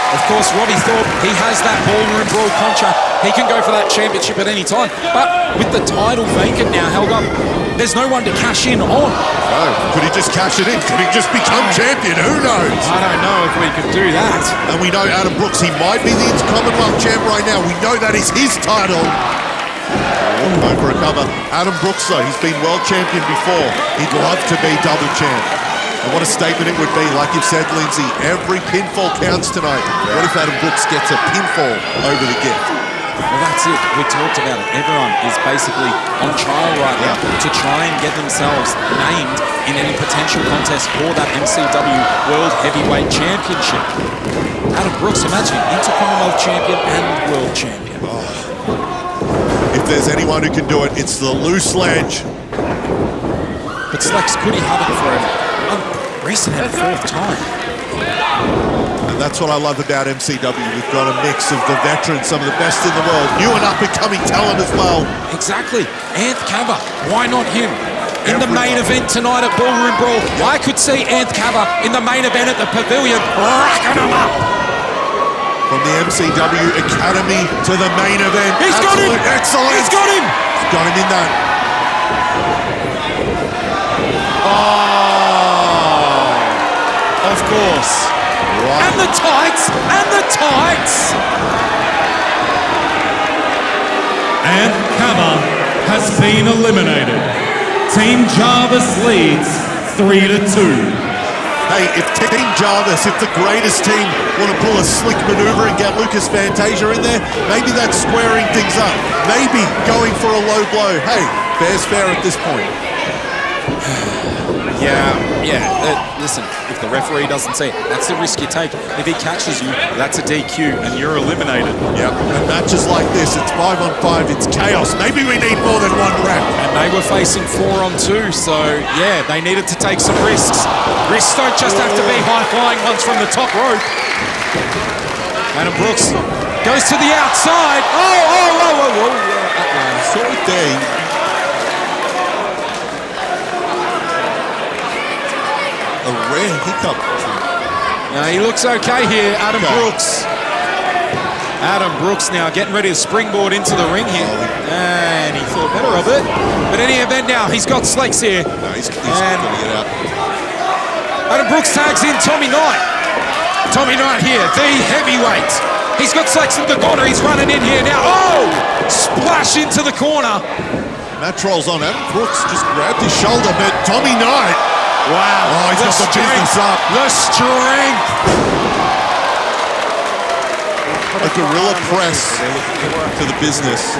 Of course, Robbie Thorpe, he has that ballroom brawl contract. He can go for that championship at any time. But with the title vacant now held up, there's no one to cash in on. No, could he just cash it in? Could he just become champion? Who knows? I don't know if we could do that. And we know Adam Brooks, he might be the Inter-Commonwealth champ right now. We know that is his title. Going for a cover. Adam Brooks, though, he's been world champion before. He'd love to be double champ. And what a statement it would be. Like you've said, Lindsay, every pinfall counts tonight. What if Adam Brooks gets a pinfall over the gift? Well, that's it. We talked about it. Everyone is basically on trial right now to try and get themselves named in any potential contest for that MCW World Heavyweight Championship. Adam Brooks, imagine, Inter-Commonwealth champion and world champion. If there's anyone who can do it, it's the loose ledge. But Slex, could he have it for him? recent and fourth time. And that's what I love about MCW. We've got a mix of the veterans, some of the best in the world, new and up-and-coming talent as well. Exactly. Anth Cabba, why not him? In the main event tonight at Ballroom Brawl, I could see Anth Cabba in the main event at the Pavilion, racking him up. From the MCW Academy to the main event. He's got him! Excellent! He's got him! He's got him in that. Of course. Right. And the tights! And the tights! And Cabba has been eliminated. Team Jarvis leads 3-2. Hey, if Team Jarvis, if the greatest team want to pull a slick maneuver and get Lucas Fantasia in there, maybe that's squaring things up. Maybe going for a low blow. Hey, fair's fair at this point. Listen, if the referee doesn't see it, that's the risk you take. If he catches you, that's a DQ and you're eliminated. Yep, and matches like this, it's 5-on-5, it's chaos. Maybe we need more than one rep. And they were facing 4-on-2, so yeah, they needed to take some risks. Risks don't just have to be high-flying ones from the top rope. Adam Brooks goes to the outside. Sort of thing. A rare hiccup. Now he looks okay here, Adam Brooks. Adam Brooks now getting ready to springboard into the ring here. And he thought better of it. But in any event now, he's got Slex here. No, he's going to get out. Adam Brooks tags in Tommy Knight. Tommy Knight here, the heavyweight. He's got Slex in the corner, he's running in here now. Oh! Splash into the corner. Match rolls on. Adam Brooks just grabbed his shoulder, but Tommy Knight. Wow. Oh, he's got the business up. The strength. A gorilla press to the business.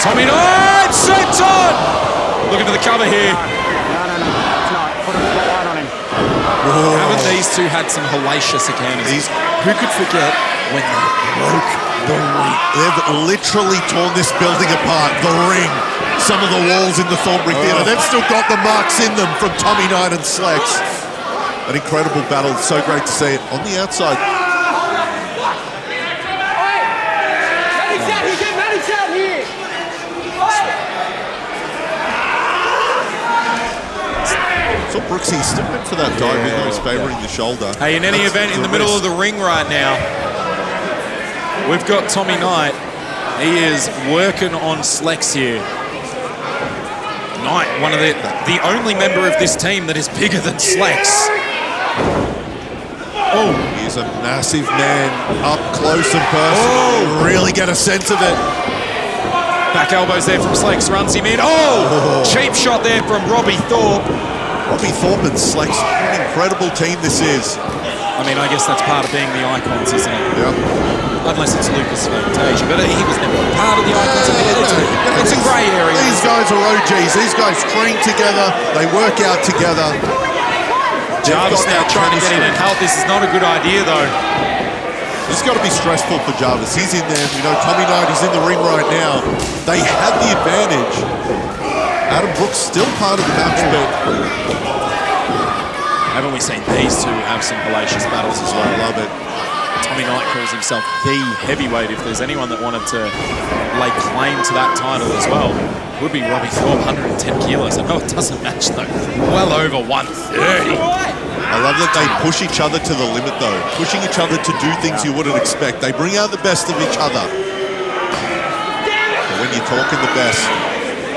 Tommy Knight, sent on. Looking to the cover here. Haven't these two had some hellacious encounters? Who could forget when they broke the ring? They've literally torn this building apart. The ring. Some of the walls in the Thornbury Theatre. They've still got the marks in them from Tommy Knight and Slex. An incredible battle. So great to see it on the outside. So Brooksy still went for that dive even though he's favouring the shoulder. Hey, in any event, in the middle of the ring right now, we've got Tommy Knight. He is working on Slex here. Knight, one of the only member of this team that is bigger than Slex. Oh, he's a massive man, up close and personal. Oh. Really get a sense of it. Back elbows there from Slex, runs him in. Oh, cheap shot there from Robbie Thorpe. Robbie Thorpe and Slex, what an incredible team this is. I mean, I guess that's part of being the Icons, isn't it? Yeah. Unless it's Lucas Fantasia, but he was never part of the Icons. It's a grey area. These guys are OGs. These guys train together. They work out together. Jarvis now trying to get in and help. This is not a good idea, though. It's got to be stressful for Jarvis. He's in there. You know, Tommy Knight is in the ring right now. They had the advantage. Adam Brooks still part of the match, but haven't we seen these two have some hellacious battles as well? I love it. Tommy Knight calls himself the heavyweight. If there's anyone that wanted to lay claim to that title as well, it would be Robbie Thorpe, 110 kilos. I know it doesn't match though. Well over 130. I love that they push each other to the limit though. Pushing each other to do things you wouldn't expect. They bring out the best of each other. But when you're talking the best,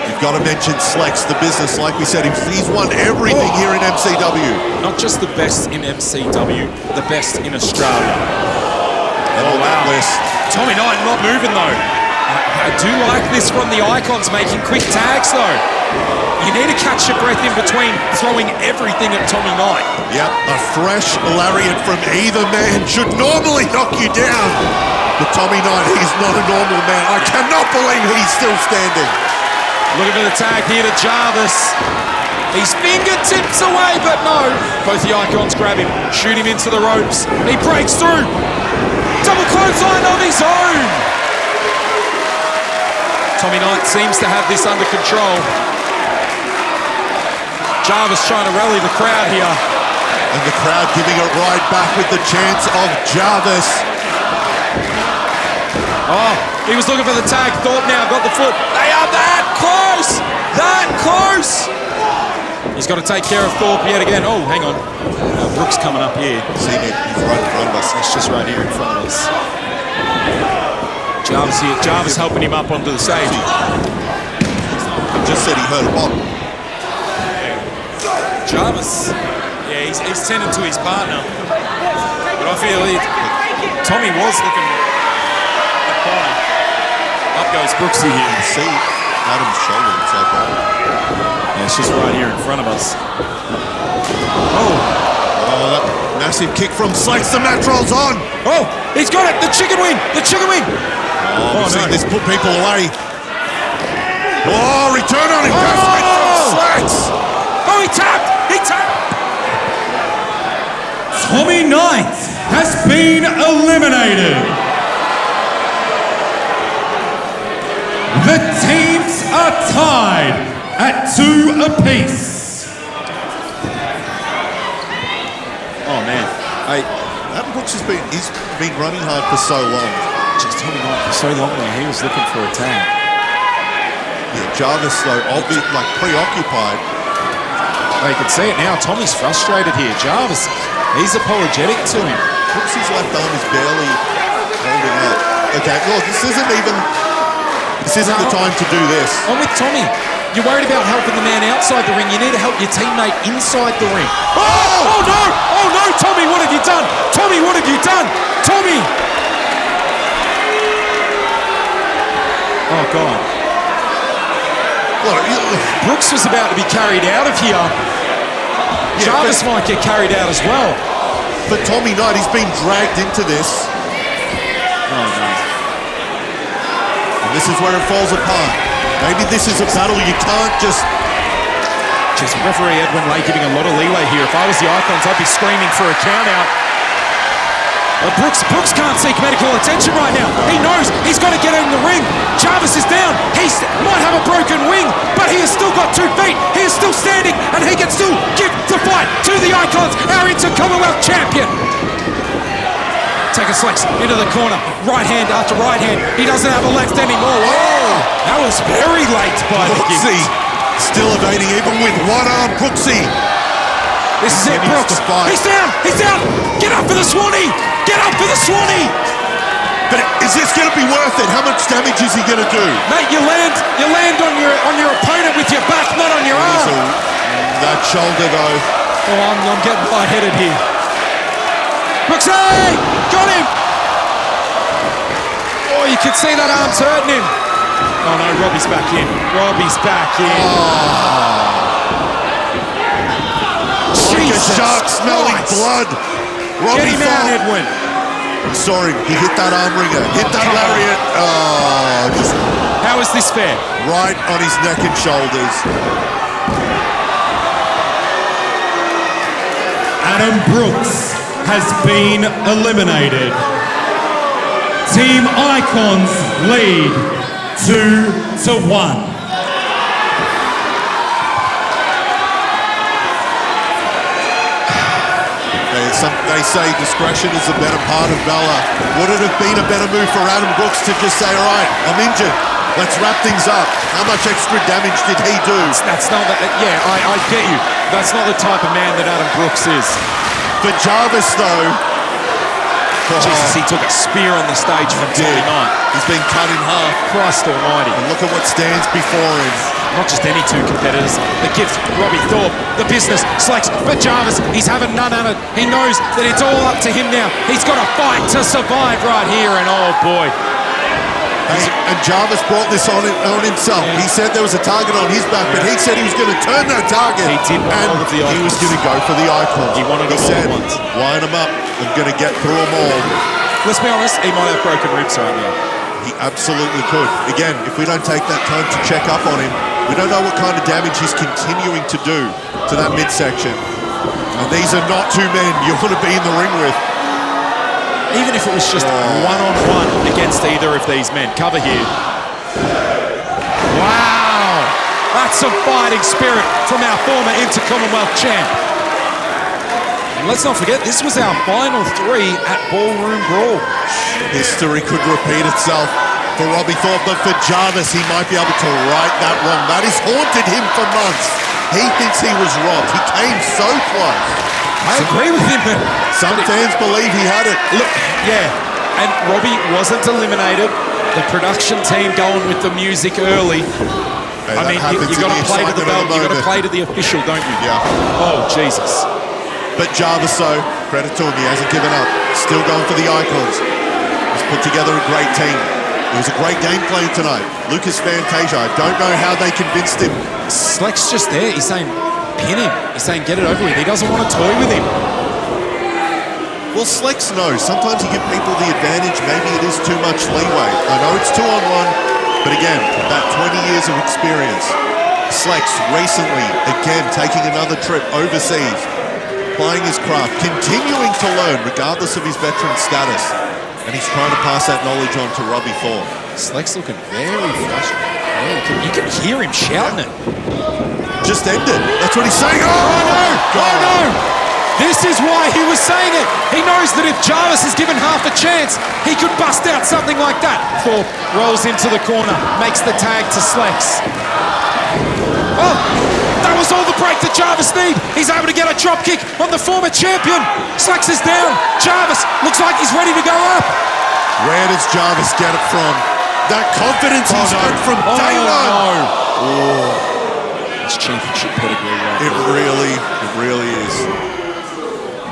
you've got to mention Slex, the business. Like we said, he's won everything here in MCW. Not just the best in MCW, the best in Australia. And on that list. Tommy Knight not moving though. I do like this from the Icons, making quick tags though. You need to catch your breath in between throwing everything at Tommy Knight. Yep, a fresh lariat from either man should normally knock you down. But Tommy Knight, he's not a normal man. I cannot believe he's still standing. Looking for the tag here to Jarvis. He's fingertips away, but no. Both the Icons grab him, shoot him into the ropes. He breaks through. Double clothesline of his own. Tommy Knight seems to have this under control. Jarvis trying to rally the crowd here. And the crowd giving it right back with the chance of Jarvis. Oh, he was looking for the tag. Thorpe now got the foot. They are that close! That close! He's got to take care of Thorpe yet again. Oh, hang on. Brooks coming up here. See it, he's right in front of us. It's just right here in front of us. Jarvis here. Jarvis helping him up onto the stage. He just said he heard a bop. Jarvis. Yeah, he's tending to his partner. But I feel Tommy was looking at the corner. Up goes Brooksy here. See Adam's shoulder, it's like that. Yeah, it's just right here in front of us. Oh, that massive kick from Slacks. The match rolls on. Oh, he's got it. The chicken wing. The chicken wing. Oh, we've seen this put people away. Oh, return on investment from Slacks. Oh, he tapped. He tapped. Tommy Knight has been eliminated. The teams are tied at 2 apiece. Oh man, Adam Brooks he's been running hard for so long. just Tommy Knight for so long there. He was looking for a tag. Yeah, Jarvis though, like preoccupied. Oh, you can see it now. Tommy's frustrated here. Jarvis, he's apologetic to him. Brooksy's left arm is barely holding up. Okay, look, this isn't the time to do this. I'm with Tommy. You're worried about helping the man outside the ring. You need to help your teammate inside the ring. Oh no! Oh no! Tommy, what have you done? Tommy, what have you done? Tommy! Oh God. Brooks was about to be carried out of here. Yeah, Jarvis might get carried out as well. But Tommy Knight, he's been dragged into this. Oh no. And this is where it falls apart. Maybe this is a battle you can't just... Referee Edwin Lay giving a lot of leeway here. If I was the Icons, I'd be screaming for a count out. But Brooks can't seek medical attention right now. He knows he's got to get in the ring. Jarvis is down. He might have a broken wing, but he has still got 2 feet. He is still standing, and he can still give the fight to the Icons, our Inter-Commonwealth champion. Taking Slacks into the corner. Right hand after right hand. He doesn't have a left anymore. Oh, that was very late by the Brooksy. Still evading even with one arm. Brooksy. This is it, Brooks. He's down. He's down. Get up for the Swanee. Get up for the Swanee. But is this going to be worth it? How much damage is he going to do? Mate, you land on your opponent with your back, not on your arm. That shoulder, though. Oh, I'm getting lightheaded here. Brooksy! Got him! Oh, you can see that arm's hurting him. Oh no, Robbie's back in. Robbie's back in. Like a shark smelling blood. Robbie, get him out, Edwin. Saw him. He hit that arm ringer. Hit that lariat. Oh, just... How is this fair? Right on his neck and shoulders. Adam Brooks has been eliminated. Team Icons lead 2-1. They say discretion is the better part of valor. Would it have been a better move for Adam Brooks to just say, all right, I'm injured, let's wrap things up? How much extra damage did he do? That's not that, yeah, I get you. That's not the type of man that Adam Brooks is. For Jarvis, though... Jesus, he took a spear on the stage from Tommy Knight. He's been cut in half. Christ almighty. And look at what stands before him. Not just any 2 competitors. The gift, Robbie Thorpe, the business, Slacks. But Jarvis, he's having none of it. He knows that it's all up to him now. He's got to fight to survive right here, and oh boy. And Jarvis brought this on himself. Yeah. He said there was a target on his back, but he said he was going to turn that target. He did and all of the icons. He was going to go for the icons. He wanted them all at once. Line them up. I'm going to get through them all. Let's be honest, he might have broken ribs right now. He absolutely could. Again, if we don't take that time to check up on him, we don't know what kind of damage he's continuing to do to that midsection. And these are not 2 men you want to be in the ring with. Even if it was just one-on-one against either of these men. Cover here. Wow! That's some fighting spirit from our former Inter-Commonwealth champ. And let's not forget, this was our final 3 at Ballroom Brawl. History could repeat itself for Robbie Thorpe, but for Jarvis, he might be able to right that wrong. That has haunted him for months. He thinks he was robbed. He came so close. I agree with him. Some fans believe he had it. Look, yeah, and Robbie wasn't eliminated. The production team going with the music early. Hey, I mean, you got to play to the belt. You got to play to the official, don't you? Yeah. Oh, Jesus. But Jarvis, though, credit to him, he hasn't given up. Still going for the Icons. He's put together a great team. It was a great game plan tonight. Lucas Fantasia, I don't know how they convinced him. Sleck's just there. He's saying, pin him. He's saying, get it over with. He doesn't want to toy with him. Well, Slex knows. Sometimes you give people the advantage. Maybe it is too much leeway. I know it's 2-on-1, but again, that 20 years of experience. Slex recently, again, taking another trip overseas, applying his craft, continuing to learn regardless of his veteran status. And he's trying to pass that knowledge on to Robbie Thorpe. Sleck's looking very frustrated. You can hear him shouting it. Just ended. That's what he's saying. Oh, no! Oh, no! This is why he was saying it. He knows that if Jarvis is given half a chance, he could bust out something like that. Thorpe rolls into the corner, makes the tag to Slex. Oh, that was all the break that Jarvis needed. He's able to get a drop kick on the former champion. Slex is down. Jarvis looks like he's ready to go up. Where does Jarvis get it from? That confidence he's had from day one. Oh. It's championship pedigree right It really is.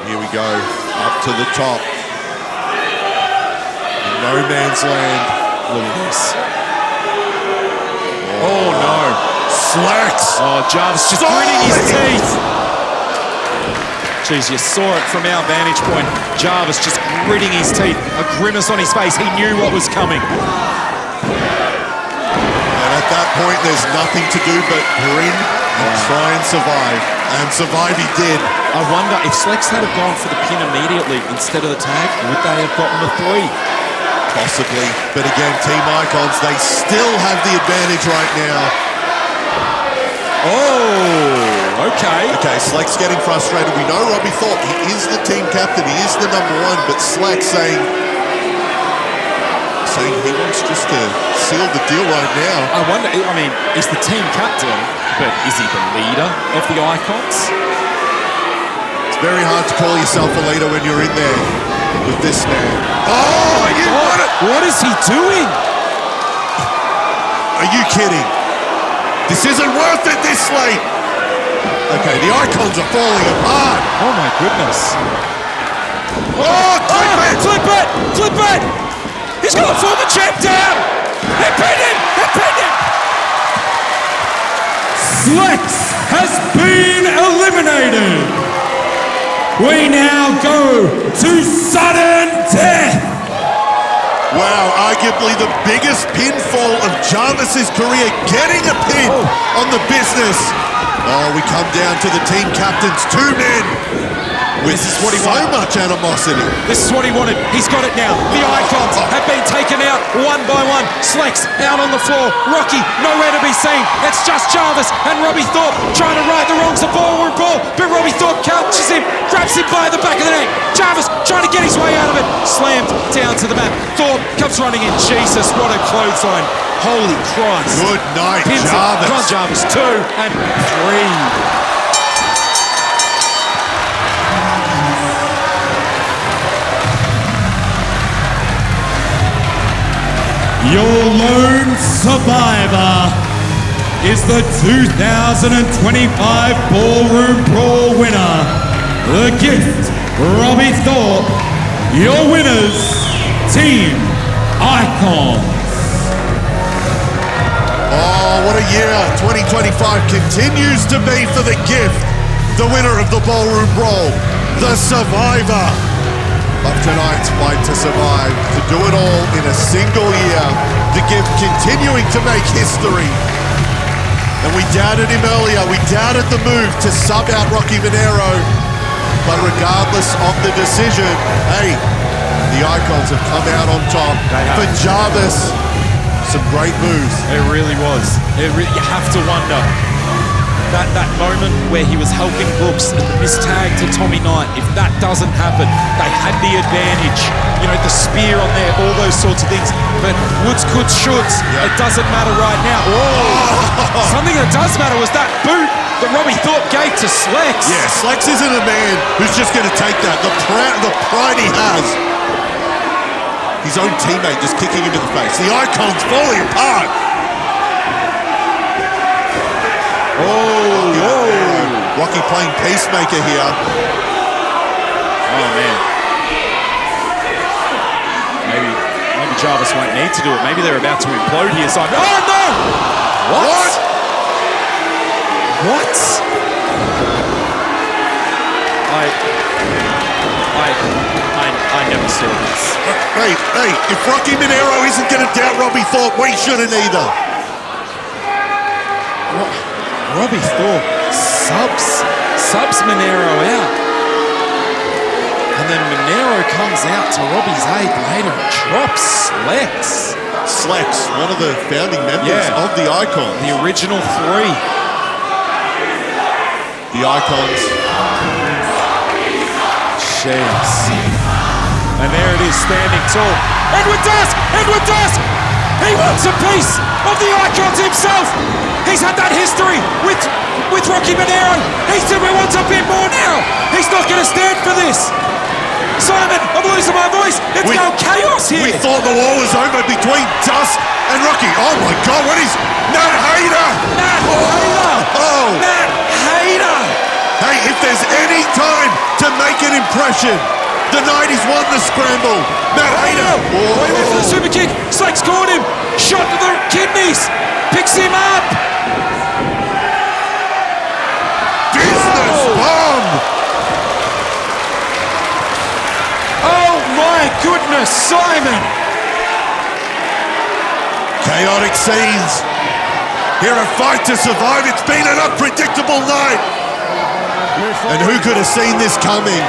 Here we go, up to the top. In no man's land. Look at this. Oh no. Slacks. Oh, Jarvis just gritting his teeth. Jeez, you saw it from our vantage point. Jarvis just gritting his teeth, a grimace on his face. He knew what was coming. And at that point, there's nothing to do but grin and try and survive. And survive he did. I wonder if Slex had have gone for the pin immediately instead of the tag, would they have gotten the 3? Possibly. But again, Team Icons, they still have the advantage right now. Oh, okay. Okay, Sleck's getting frustrated. We know Robbie Thorpe, he is the team captain, he is the number 1, but Sleck saying he wants just to seal the deal right now. I wonder, I mean, he's the team captain, but is he the leader of the Icons? It's very hard to call yourself a leader when you're in there with this man. Oh, you got it! What is he doing? Are you kidding? This isn't worth it this late. Okay, the Icons are falling apart. Oh my goodness. Oh, clip it! Clip it! He's got the former champ down! They pinned him! They pinned him! Slex has been eliminated. We now go to sudden death. Wow, arguably the biggest pinfall of Jarvis's career, getting a pin on the business. Oh, we come down to the team captains, 2 men with so much animosity. This is what he wanted. He's got it now. The Icons have been taken out one by one. Slex out on the floor. Rocky nowhere to be seen. It's just Jarvis and Robbie Thorpe trying to right the wrongs of Ballroom Brawl, but Robbie Thorpe catches him, grabs him by the back of the neck. Jarvis trying to get his way out of it. Slammed down to the mat. Thorpe comes running in. Jesus, what a clothesline. Holy Christ. Good night, Pins Jarvis. Come on, Jarvis. 2 and 3. Your lone survivor is the 2025 Ballroom Brawl winner, The Gift, Robbie Thorpe. Your winners, Team Icons. Oh, what a year 2025 continues to be for The Gift, the winner of the Ballroom Brawl, the survivor of tonight's Fight to Survive. To do it all in a single year, The Gift continuing to make history. And we doubted him earlier, we doubted the move to sub out Rocky Monero, but regardless of the decision, hey, the Icons have come out on top. For Jarvis, some great moves. It really was. You have to wonder. That moment where he was helping Brooks and the mistag to Tommy Knight, if that doesn't happen, they had the advantage. You know, the spear on there, all those sorts of things. But Woods, could, shoulds. It doesn't matter right now. Whoa! Something that does matter was that boot that Robbie Thorpe gave to Slex. Yeah, Slex isn't a man who's just going to take that. The pride he has. His own teammate just kicking him in the face. The Icon's falling apart. Rocky playing peacemaker here. Oh, man. Maybe Jarvis won't need to do it. Maybe they're about to implode here. So oh, no! What? I never saw this. Hey, if Rocky Monero isn't going to doubt Robbie Thorpe, we shouldn't either. Robbie Thorpe subs Monero out. And then Monero comes out to Robbie's aid later and drops Slex. Slex, one of the founding members of the Icons. The original three. The Icons. Shays. And there it is, standing tall. Edward Dusk! He wants a piece of the Icons himself. He's had that history with Rocky Monero. He said we want a bit more now. He's not going to stand for this. Simon, I'm losing my voice. It's going chaos here. We thought the war was over between Dusk and Rocky. Oh my God, what is Matt Hayter? Matt Hayter. Hey, if there's any time to make an impression, the night he's won the scramble. Matt Hayter. Wait for the super kick. Slex caught him. Shot to the kidneys. Picks him up. Business bomb. Oh my goodness, Simon. Chaotic scenes. Here a fight to survive. It's been an unpredictable night. And who could have seen this coming?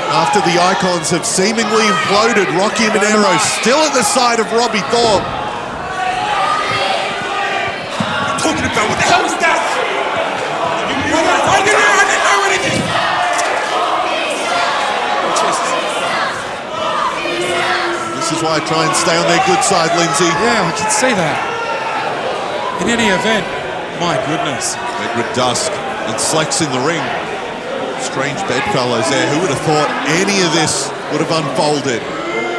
After the Icons have seemingly imploded, Rocky Monero still at the side of Robbie Thorpe. Talking about what the hell was that? I didn't know anything. This is why I try and stay on their good side, Lindsay. Yeah, I can see that. In any event, my goodness. Edward Dusk and Slex in the ring. Strange bedfellows there. Who would have thought any of this would have unfolded?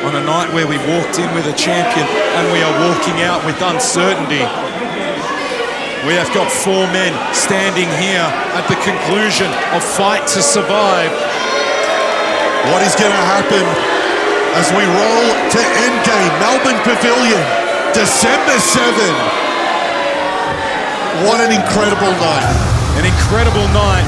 On a night where we walked in with a champion and we are walking out with uncertainty. We have got four men standing here at the conclusion of Fight to Survive. What is going to happen as we roll to Endgame, Melbourne Pavilion, December 7. What an incredible night. An incredible night.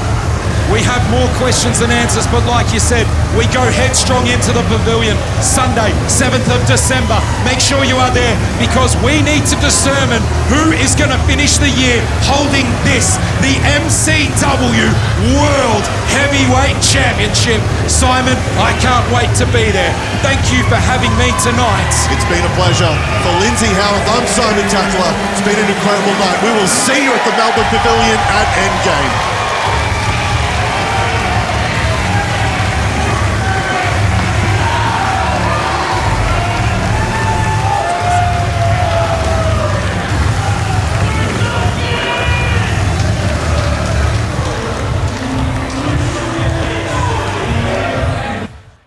We have more questions than answers, but like you said, we go headstrong into the pavilion Sunday, 7th of December. Make sure you are there because we need to determine who is going to finish the year holding this, the MCW World Heavyweight Championship. Simon, I can't wait to be there. Thank you for having me tonight. It's been a pleasure. For Lindsay Howarth, I'm Simon Tackler. It's been an incredible night. We will see you at the Melbourne Pavilion at Endgame.